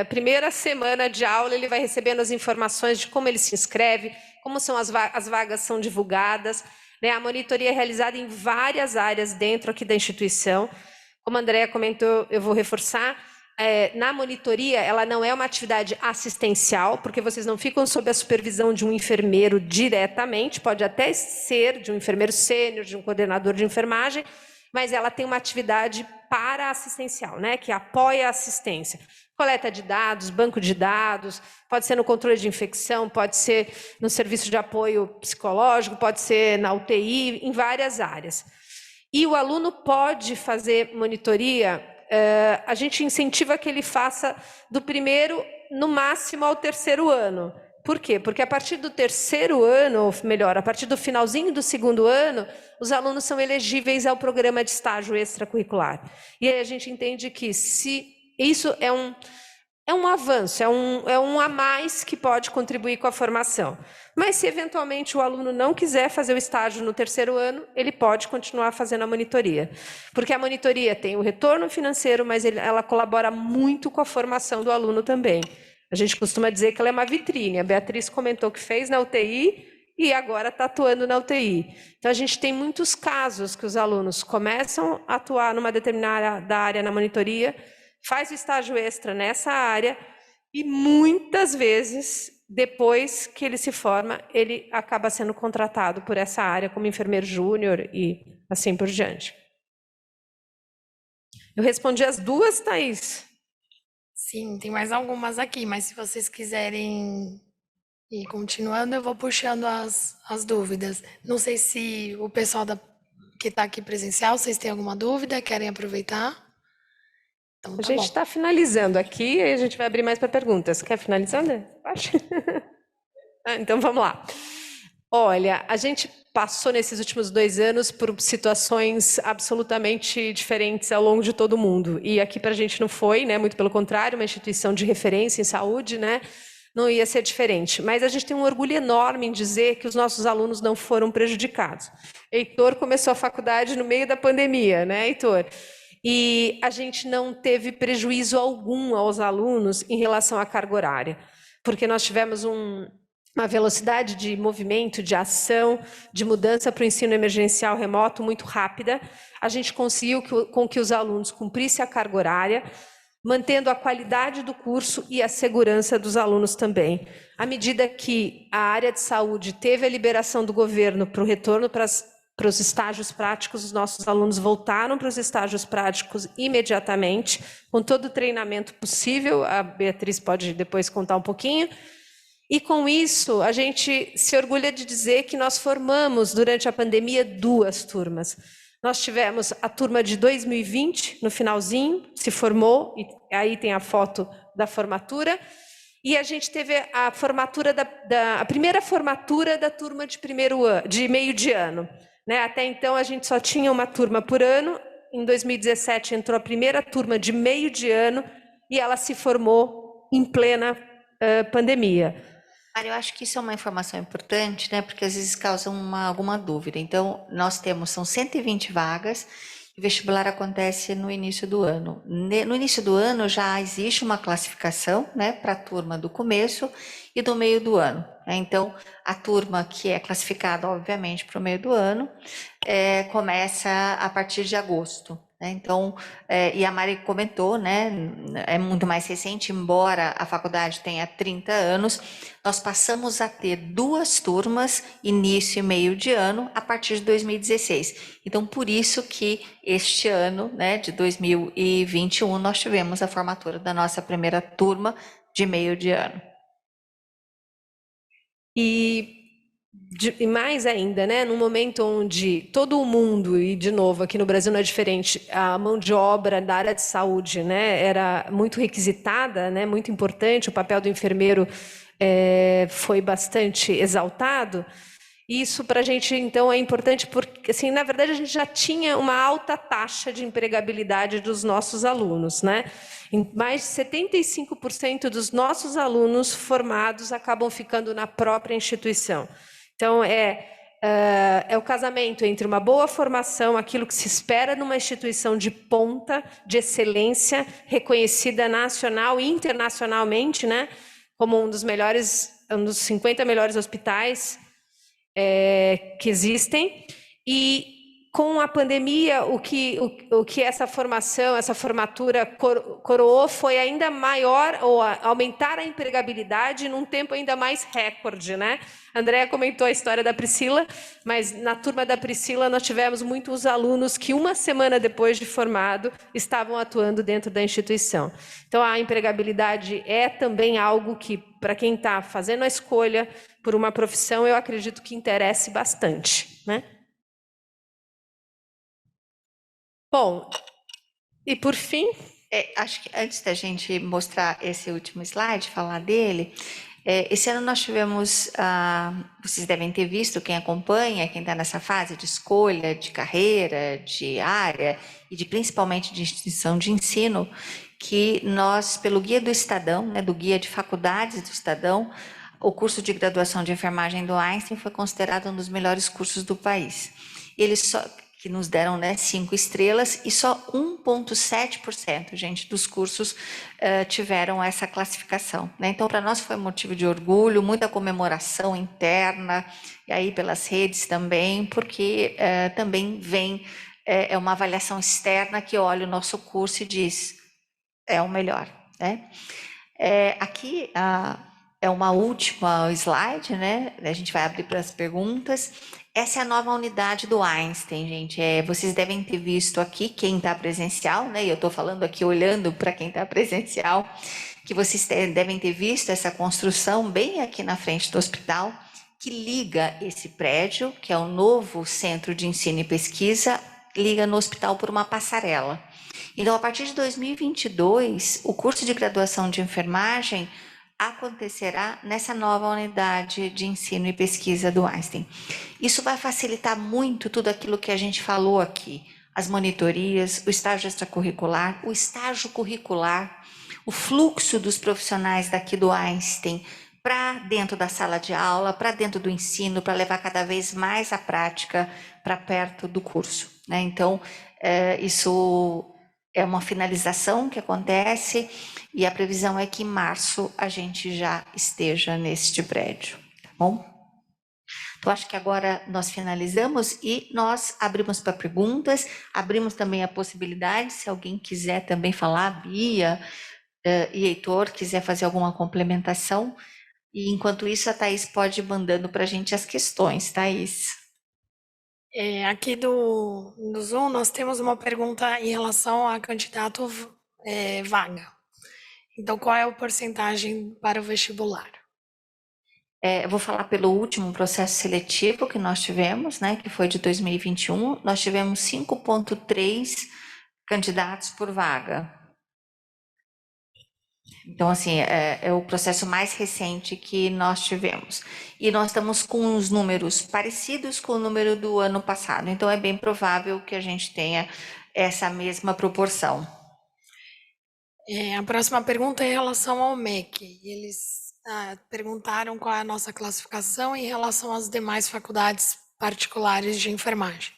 primeira semana de aula, ele vai recebendo as informações de como ele se inscreve, como são as vagas são divulgadas, né? A monitoria é realizada em várias áreas dentro aqui da instituição. Como a Andréa comentou, eu vou reforçar, na monitoria, ela não é uma atividade assistencial, porque vocês não ficam sob a supervisão de um enfermeiro diretamente, pode até ser de um enfermeiro sênior, de um coordenador de enfermagem, mas ela tem uma atividade para-assistencial, né, que apoia a assistência. coleta de dados, banco de dados, pode ser no controle de infecção, pode ser no serviço de apoio psicológico, pode ser na UTI, em várias áreas. E o aluno pode fazer monitoria, a gente incentiva que ele faça do primeiro, no máximo, ao terceiro ano. Por quê? Porque a partir do terceiro ano, ou melhor, a partir do finalzinho do segundo ano, os alunos são elegíveis ao programa de estágio extracurricular. E aí a gente entende que se isso é um avanço, é um a mais que pode contribuir com a formação. Mas se eventualmente o aluno não quiser fazer o estágio no terceiro ano, ele pode continuar fazendo a monitoria. Porque a monitoria tem o retorno financeiro, mas ela colabora muito com a formação do aluno também. A gente costuma dizer que ela é uma vitrine. A Beatriz comentou que fez na UTI e agora está atuando na UTI. Então, a gente tem muitos casos que os alunos começam a atuar numa determinada área na monitoria, faz o estágio extra nessa área e muitas vezes, depois que ele se forma, ele acaba sendo contratado por essa área como enfermeiro júnior e assim por diante. Eu respondi as duas, Thaís. Sim, tem mais algumas aqui, mas se vocês quiserem ir continuando, eu vou puxando as dúvidas. Não sei se o pessoal que está aqui presencial, vocês têm alguma dúvida, querem aproveitar? Então, A gente está finalizando aqui e a gente vai abrir mais para perguntas. Quer finalizar, André? Então, vamos lá. Olha, a gente passou nesses últimos 2 anos por situações absolutamente diferentes ao longo de todo o mundo. E aqui para a gente não foi, né? Muito pelo contrário, uma instituição de referência em saúde, né? Não ia ser diferente. Mas a gente tem um orgulho enorme em dizer que os nossos alunos não foram prejudicados. Heitor começou a faculdade no meio da pandemia, né, Heitor? E a gente não teve prejuízo algum aos alunos em relação à carga horária, porque nós tivemos uma velocidade de movimento, de ação, de mudança para o ensino emergencial remoto muito rápida. A gente conseguiu com que os alunos cumprissem a carga horária, mantendo a qualidade do curso e a segurança dos alunos também. À medida que a área de saúde teve a liberação do governo para o retorno para os estágios práticos, os nossos alunos voltaram para os estágios práticos imediatamente, com todo o treinamento possível. A Beatriz pode depois contar um pouquinho. E com isso, a gente se orgulha de dizer que nós formamos, durante a pandemia, 2 turmas. Nós tivemos a turma de 2020, no finalzinho, se formou, e aí tem a foto da formatura, e a gente teve a formatura a primeira formatura da turma de meio de ano. Né? Até então, a gente só tinha uma turma por ano. Em 2017, entrou a primeira turma de meio de ano, e ela se formou em plena pandemia. Eu acho que isso é uma informação importante, né? Porque às vezes causa alguma dúvida. Então, são 120 vagas, e o vestibular acontece no início do ano. No início do ano já existe uma classificação, né, para a turma do começo e do meio do ano. Então, a turma que é classificada, obviamente, para o meio do ano, começa a partir de agosto. Então, e a Mari comentou, né, é muito mais recente, embora a faculdade tenha 30 anos, nós passamos a ter 2 turmas, início e meio de ano, a partir de 2016. Então, por isso que este ano, né, de 2021, nós tivemos a formatura da nossa primeira turma de meio de ano. E mais ainda, né, num momento onde todo o mundo, e de novo aqui no Brasil não é diferente, a mão de obra da área de saúde, né, era muito requisitada, né, muito importante, o papel do enfermeiro foi bastante exaltado. Isso para a gente, então, é importante porque, assim, na verdade, a gente já tinha uma alta taxa de empregabilidade dos nossos alunos, né? Mais de 75% dos nossos alunos formados acabam ficando na própria instituição. Então, é o casamento entre uma boa formação, aquilo que se espera numa instituição de ponta, de excelência, reconhecida nacional e internacionalmente, né? Como um dos 50 melhores hospitais que existem, e com a pandemia, o que essa formação, essa formatura coroou foi ainda maior, ou aumentar a empregabilidade num tempo ainda mais recorde, né? A Andrea comentou a história da Priscila, mas na turma da Priscila nós tivemos muitos alunos que uma semana depois de formado estavam atuando dentro da instituição. Então a empregabilidade é também algo que, para quem está fazendo a escolha por uma profissão, eu acredito que interesse bastante, né? Bom, e por fim... acho que antes da gente mostrar esse último slide, falar dele, esse ano nós tivemos, vocês devem ter visto, quem acompanha, quem está nessa fase de escolha, de carreira, de área e principalmente de instituição de ensino, que nós, pelo Guia do Estadão, né, do Guia de Faculdades do Estadão, o curso de graduação de enfermagem do Einstein foi considerado um dos melhores cursos do país. Que nos deram, né, 5 estrelas, e só 1,7%, gente, dos cursos tiveram essa classificação, né? Então, para nós foi motivo de orgulho, muita comemoração interna, e aí pelas redes também, porque também vem uma avaliação externa que olha o nosso curso e diz, é o melhor, né? Aqui é uma última slide, né? A gente vai abrir para as perguntas. Essa é a nova unidade do Einstein, gente. Vocês devem ter visto aqui, quem está presencial, né? E eu estou falando aqui olhando para quem está presencial, que vocês devem ter visto essa construção bem aqui na frente do hospital, que liga esse prédio, que é o novo Centro de Ensino e Pesquisa, liga no hospital por uma passarela. Então, a partir de 2022, o curso de graduação de enfermagem acontecerá nessa nova unidade de ensino e pesquisa do Einstein. Isso vai facilitar muito tudo aquilo que a gente falou aqui, as monitorias, o estágio extracurricular, o estágio curricular, o fluxo dos profissionais daqui do Einstein para dentro da sala de aula, para dentro do ensino, para levar cada vez mais a prática para perto do curso, né? Então, isso é uma finalização que acontece e a previsão é que em março a gente já esteja neste prédio, tá bom? Então, acho que agora nós finalizamos e nós abrimos para perguntas, abrimos também a possibilidade, se alguém quiser também falar, Bia e Heitor, quiser fazer alguma complementação, e enquanto isso a Thaís pode ir mandando para a gente as questões, Thaís. Aqui no Zoom nós temos uma pergunta em relação a candidato vaga. Então, qual é a porcentagem para o vestibular? Eu vou falar pelo último processo seletivo que nós tivemos, né, que foi de 2021, nós tivemos 5,3 candidatos por vaga. Então, assim, é o processo mais recente que nós tivemos. E nós estamos com os números parecidos com o número do ano passado. Então, é bem provável que a gente tenha essa mesma proporção. A próxima pergunta é em relação ao MEC. Eles perguntaram qual é a nossa classificação em relação às demais faculdades particulares de enfermagem.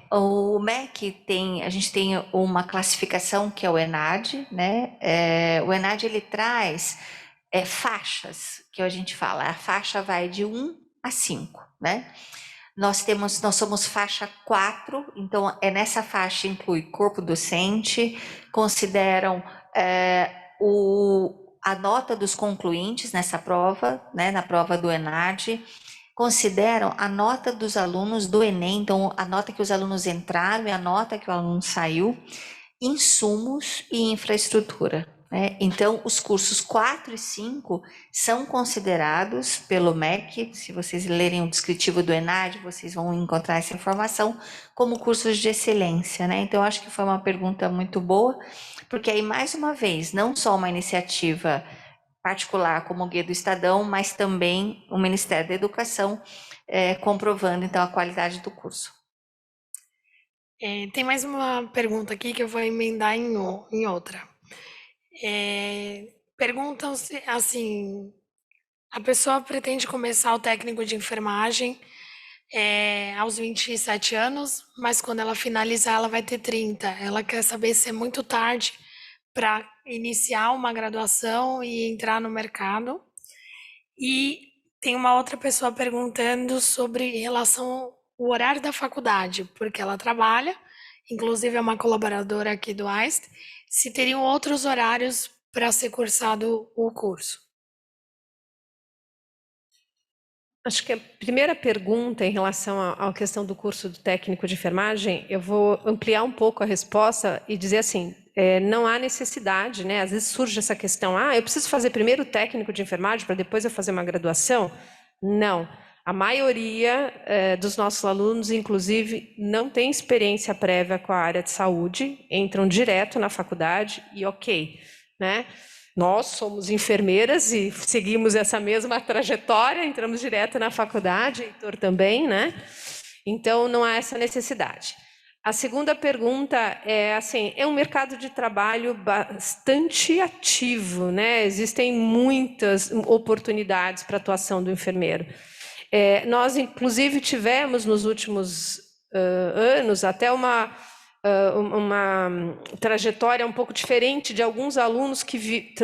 O MEC a gente tem uma classificação que é o ENAD, né? O ENAD ele traz faixas, que a gente fala, a faixa vai de 1 a 5, né? Nós somos faixa 4, então nessa faixa inclui corpo docente, consideram a nota dos concluintes nessa prova, né? Na prova do ENAD, consideram a nota dos alunos do Enem, então a nota que os alunos entraram e a nota que o aluno saiu, insumos e infraestrutura, né? Então, os cursos 4 e 5 são considerados pelo MEC, se vocês lerem o descritivo do ENAD, vocês vão encontrar essa informação, como cursos de excelência, né? Então, acho que foi uma pergunta muito boa, porque aí, mais uma vez, não só uma iniciativa particular como o Guia do Estadão, mas também o Ministério da Educação comprovando, então, a qualidade do curso. Tem mais uma pergunta aqui que eu vou emendar em outra. Perguntam-se assim, a pessoa pretende começar o técnico de enfermagem aos 27 anos, mas quando ela finalizar ela vai ter 30. Ela quer saber se é muito tarde para iniciar uma graduação e entrar no mercado. E tem uma outra pessoa perguntando sobre relação o horário da faculdade, porque ela trabalha, inclusive é uma colaboradora aqui do AIST, se teriam outros horários para ser cursado o curso. Acho que a primeira pergunta em relação à questão do curso do técnico de enfermagem, eu vou ampliar um pouco a resposta e dizer assim, não há necessidade, né? Às vezes surge essa questão, eu preciso fazer primeiro o técnico de enfermagem para depois eu fazer uma graduação? Não. A maioria dos nossos alunos, inclusive, não tem experiência prévia com a área de saúde, entram direto na faculdade e ok, né? Nós somos enfermeiras e seguimos essa mesma trajetória, entramos direto na faculdade, Heitor também, né? Então, não há essa necessidade. A segunda pergunta é assim, é um mercado de trabalho bastante ativo, né? Existem muitas oportunidades para a atuação do enfermeiro. Nós, inclusive, tivemos nos últimos anos até uma trajetória um pouco diferente de alguns alunos que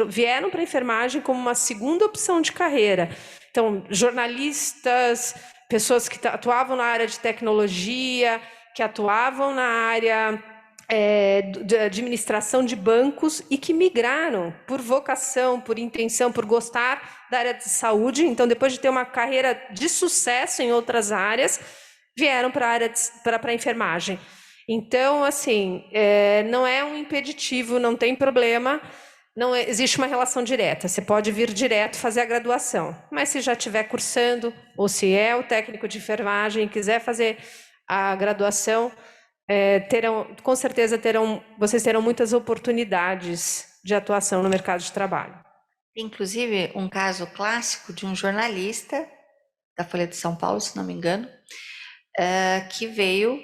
vieram para a enfermagem como uma segunda opção de carreira. Então, jornalistas, pessoas que atuavam na área de tecnologia, que atuavam na área de administração de bancos e que migraram por vocação, por intenção, por gostar da área de saúde. Então, depois de ter uma carreira de sucesso em outras áreas, vieram para a área para a enfermagem. Então, assim, não é um impeditivo, não tem problema, não existe uma relação direta. Você pode vir direto fazer a graduação, mas se já estiver cursando, ou se é o técnico de enfermagem e quiser fazer a graduação, com certeza vocês terão muitas oportunidades de atuação no mercado de trabalho. Inclusive, um caso clássico de um jornalista da Folha de São Paulo, se não me engano, que veio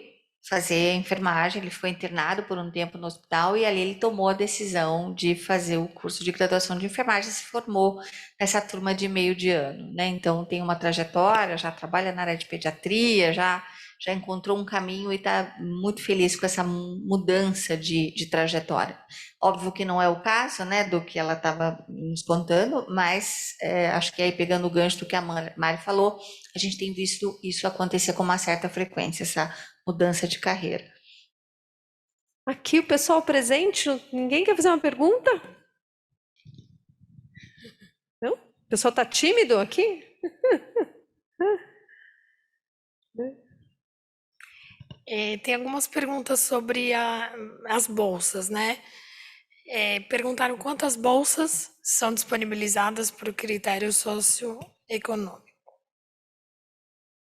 fazer enfermagem, ele foi internado por um tempo no hospital e ali ele tomou a decisão de fazer o curso de graduação de enfermagem e se formou nessa turma de meio de ano, né? Então tem uma trajetória, já trabalha na área de pediatria, já encontrou um caminho e está muito feliz com essa mudança de trajetória. Óbvio que não é o caso, né, do que ela estava nos contando, mas acho que aí pegando o gancho do que a Mari falou, a gente tem visto isso acontecer com uma certa frequência, essa mudança de carreira. Aqui o pessoal presente, ninguém quer fazer uma pergunta? Não? O pessoal está tímido aqui? Tem algumas perguntas sobre as bolsas, né? Perguntaram quantas bolsas são disponibilizadas por critério socioeconômico.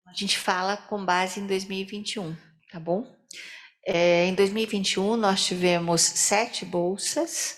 A gente fala com base em 2021, tá bom? Em 2021, nós tivemos 7 bolsas,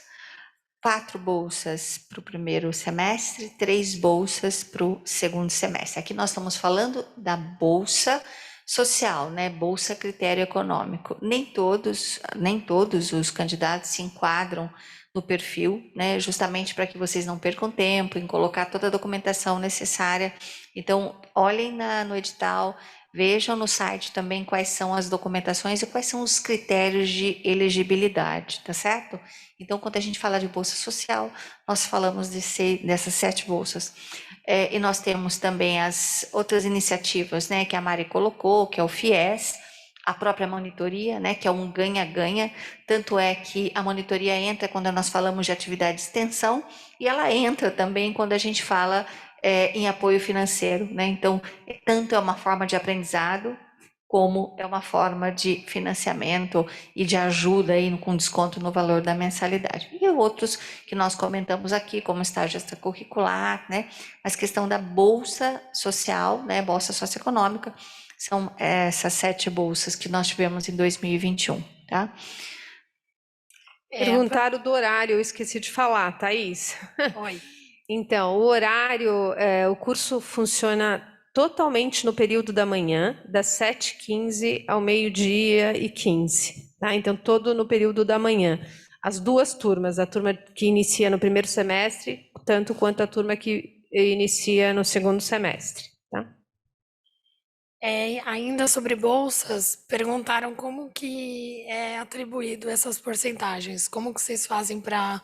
4 bolsas para o primeiro semestre, 3 bolsas para o segundo semestre. Aqui nós estamos falando da bolsa social, né? Bolsa critério econômico. Nem todos os candidatos se enquadram no perfil, né? Justamente para que vocês não percam tempo em colocar toda a documentação necessária. Então, olhem no edital, vejam no site também quais são as documentações e quais são os critérios de elegibilidade, tá certo? Então, quando a gente fala de bolsa social, nós falamos dessas 7 bolsas. E nós temos também as outras iniciativas, né, que a Mari colocou, que é o FIES, a própria monitoria, né, que é um ganha-ganha, tanto é que a monitoria entra quando nós falamos de atividade de extensão, e ela entra também quando a gente fala em apoio financeiro, né? Então, tanto é uma forma de aprendizado, como é uma forma de financiamento e de ajuda aí com desconto no valor da mensalidade. E outros que nós comentamos aqui, como estágio extracurricular, né? Mas questão da bolsa social, né? Bolsa socioeconômica, são essas 7 bolsas que nós tivemos em 2021, tá? Perguntaram do horário, eu esqueci de falar, Thaís. Oi. Então, o horário, o curso funciona totalmente no período da manhã, das 7h15 ao 12h15, tá? Então, todo no período da manhã. As 2 turmas, a turma que inicia no primeiro semestre, tanto quanto a turma que inicia no segundo semestre, tá? Ainda sobre bolsas, perguntaram como que é atribuído essas porcentagens. Como que vocês fazem para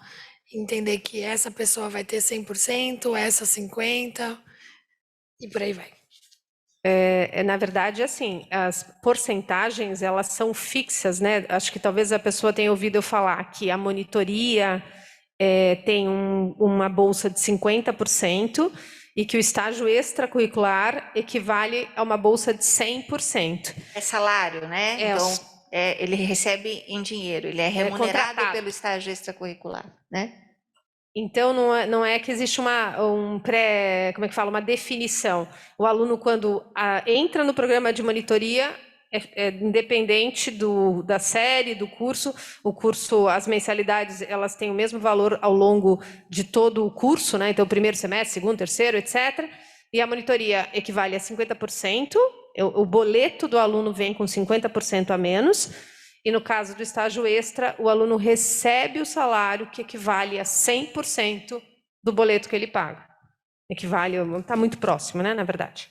entender que essa pessoa vai ter 100%, essa 50% e por aí vai. Na verdade, assim, as porcentagens, elas são fixas, né? Acho que talvez a pessoa tenha ouvido eu falar que a monitoria tem uma bolsa de 50% e que o estágio extracurricular equivale a uma bolsa de 100%. É salário, né? É, Então, ele recebe em dinheiro, ele é remunerado contratado. pelo estágio extracurricular, né? Então, não é que existe como é que fala, uma definição. O aluno, quando entra no programa de monitoria, independente da série, do curso, as mensalidades, elas têm o mesmo valor ao longo de todo o curso, né? Então, primeiro semestre, segundo, terceiro, etc. E a monitoria equivale a 50%, o boleto do aluno vem com 50% a menos, e no caso do estágio extra, o aluno recebe o salário que equivale a 100% do boleto que ele paga. Equivale, está muito próximo, né, na verdade.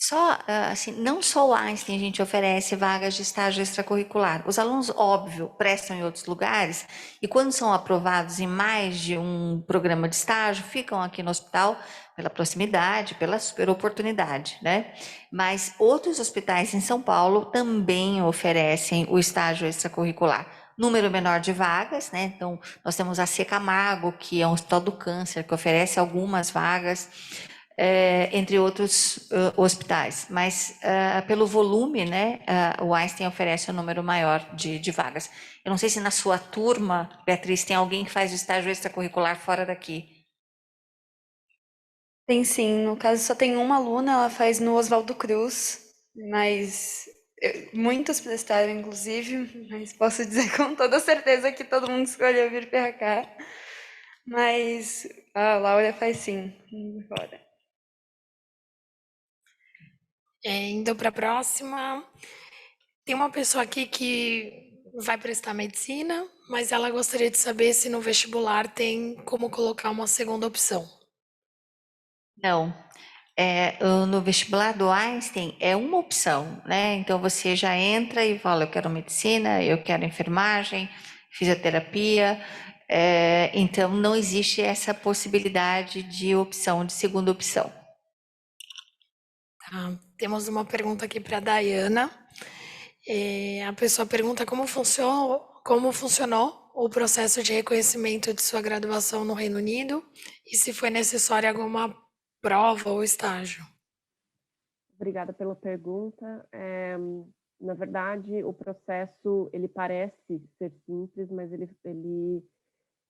Só, assim, não só o Einstein a gente oferece vagas de estágio extracurricular. Os alunos, óbvio, prestam em outros lugares e quando são aprovados em mais de um programa de estágio, ficam aqui no hospital pela proximidade, pela super oportunidade, né? Mas outros hospitais em São Paulo também oferecem o estágio extracurricular. Número menor de vagas, né? Então, nós temos a C. Camargo, que é um hospital do câncer, que oferece algumas vagas. Entre outros hospitais, mas pelo volume, né, o Einstein oferece um número maior de vagas. Eu não sei se na sua turma, Beatriz, tem alguém que faz o estágio extracurricular fora daqui. Tem sim, no caso só tem uma aluna, ela faz no Oswaldo Cruz, mas muitos prestaram, inclusive, mas posso dizer com toda certeza que todo mundo escolheu vir para cá. Mas a Laura faz sim, fora. Indo para a próxima. Tem uma pessoa aqui que vai prestar medicina, mas ela gostaria de saber se no vestibular tem como colocar uma segunda opção. Não. No vestibular do Einstein é uma opção, né? Então você já entra e fala, eu quero medicina, eu quero enfermagem, fisioterapia. Então não existe essa possibilidade de opção, de segunda opção. Tá. Temos uma pergunta aqui para a Dayana. A pessoa pergunta como funcionou o processo de reconhecimento de sua graduação no Reino Unido e se foi necessária alguma prova ou estágio. Obrigada pela pergunta. Na verdade, o processo ele parece ser simples, mas ele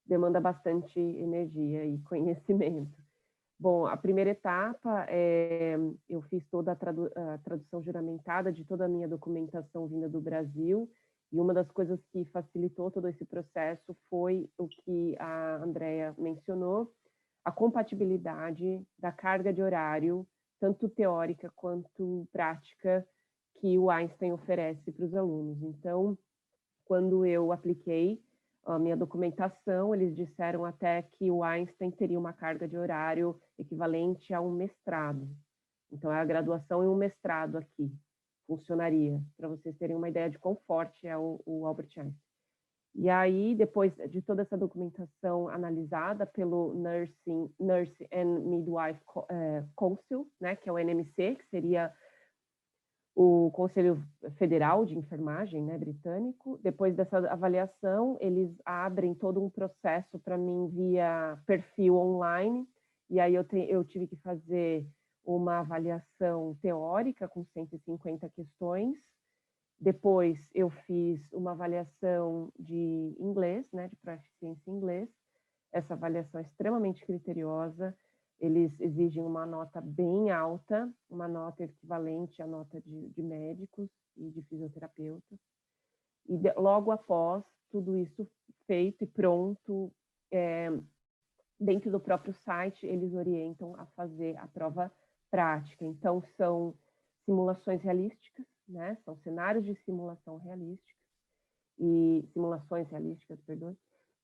demanda bastante energia e conhecimento. Bom, a primeira etapa, eu fiz toda a tradução juramentada de toda a minha documentação vinda do Brasil, e uma das coisas que facilitou todo esse processo foi o que a Andrea mencionou, a compatibilidade da carga de horário, tanto teórica quanto prática, que o Einstein oferece para os alunos. Então, quando eu apliquei a minha documentação, eles disseram até que o Einstein teria uma carga de horário equivalente a um mestrado. Então, é a graduação e um mestrado aqui. Funcionaria, para vocês terem uma ideia de quão forte é o Albert Einstein. E aí, depois de toda essa documentação analisada pelo Nurse and Midwife Council, né, que é o NMC, que seria o Conselho Federal de Enfermagem, né, britânico. Depois dessa avaliação, eles abrem todo um processo para mim via perfil online, e aí eu tive que fazer uma avaliação teórica com 150 questões. Depois eu fiz uma avaliação de inglês, né, de proficiência em inglês. Essa avaliação é extremamente criteriosa. Eles exigem uma nota bem alta, uma nota equivalente à nota de médicos e de fisioterapeutas. E logo após tudo isso feito e pronto, dentro do próprio site, eles orientam a fazer a prova prática. Então, são simulações realísticas, né? São cenários de simulação realística, simulações realísticas, perdão,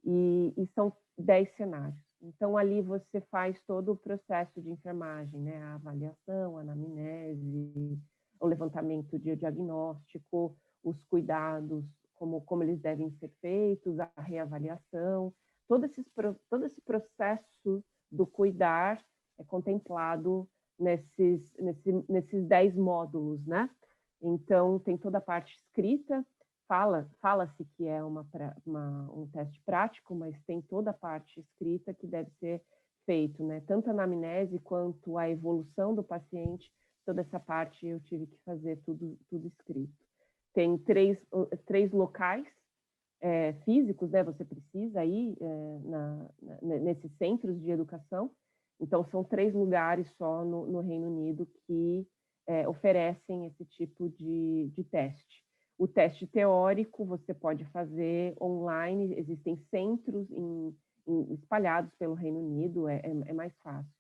e são 10 cenários. Então, ali você faz todo o processo de enfermagem, né? A avaliação, a anamnese, o levantamento de diagnóstico, os cuidados, como eles devem ser feitos, a reavaliação. Todo esse processo do cuidar é contemplado nesses 10 módulos, né? Então, tem toda a parte escrita, fala-se que é um teste prático, mas tem toda a parte escrita que deve ser feito, né? Tanto a anamnese quanto a evolução do paciente, toda essa parte eu tive que fazer tudo escrito. Tem três locais físicos, né? Você precisa ir nesses centros de educação. Então, são 3 lugares só no Reino Unido que oferecem esse tipo de teste. O teste teórico você pode fazer online, existem centros espalhados pelo Reino Unido, é mais fácil.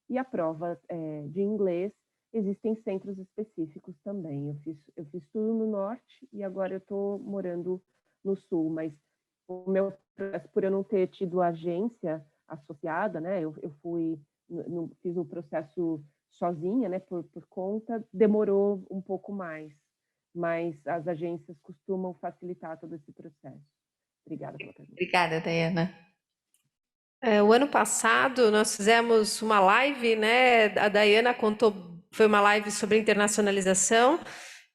E a prova de inglês, existem centros específicos também. Eu fiz tudo no norte e agora eu estou morando no sul, mas o meu processo, por eu não ter tido agência associada, né, eu fiz o processo sozinha, né, por conta, demorou um pouco mais, mas as agências costumam facilitar todo esse processo. Obrigada pela pergunta. Obrigada, Dayana. O ano passado nós fizemos uma live, né? A Dayana contou, foi uma live sobre internacionalização.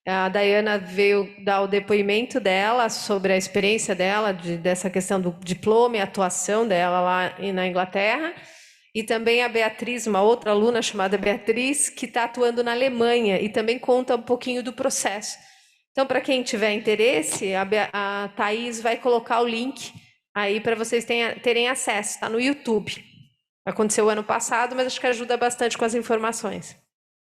A Dayana veio dar o depoimento dela sobre a experiência dela, dessa questão do diploma e atuação dela lá na Inglaterra. E também a Beatriz, uma outra aluna chamada Beatriz, que está atuando na Alemanha e também conta um pouquinho do processo. Então, para quem tiver interesse, a Thaís vai colocar o link aí para vocês terem acesso, está no YouTube. Aconteceu o ano passado, mas acho que ajuda bastante com as informações.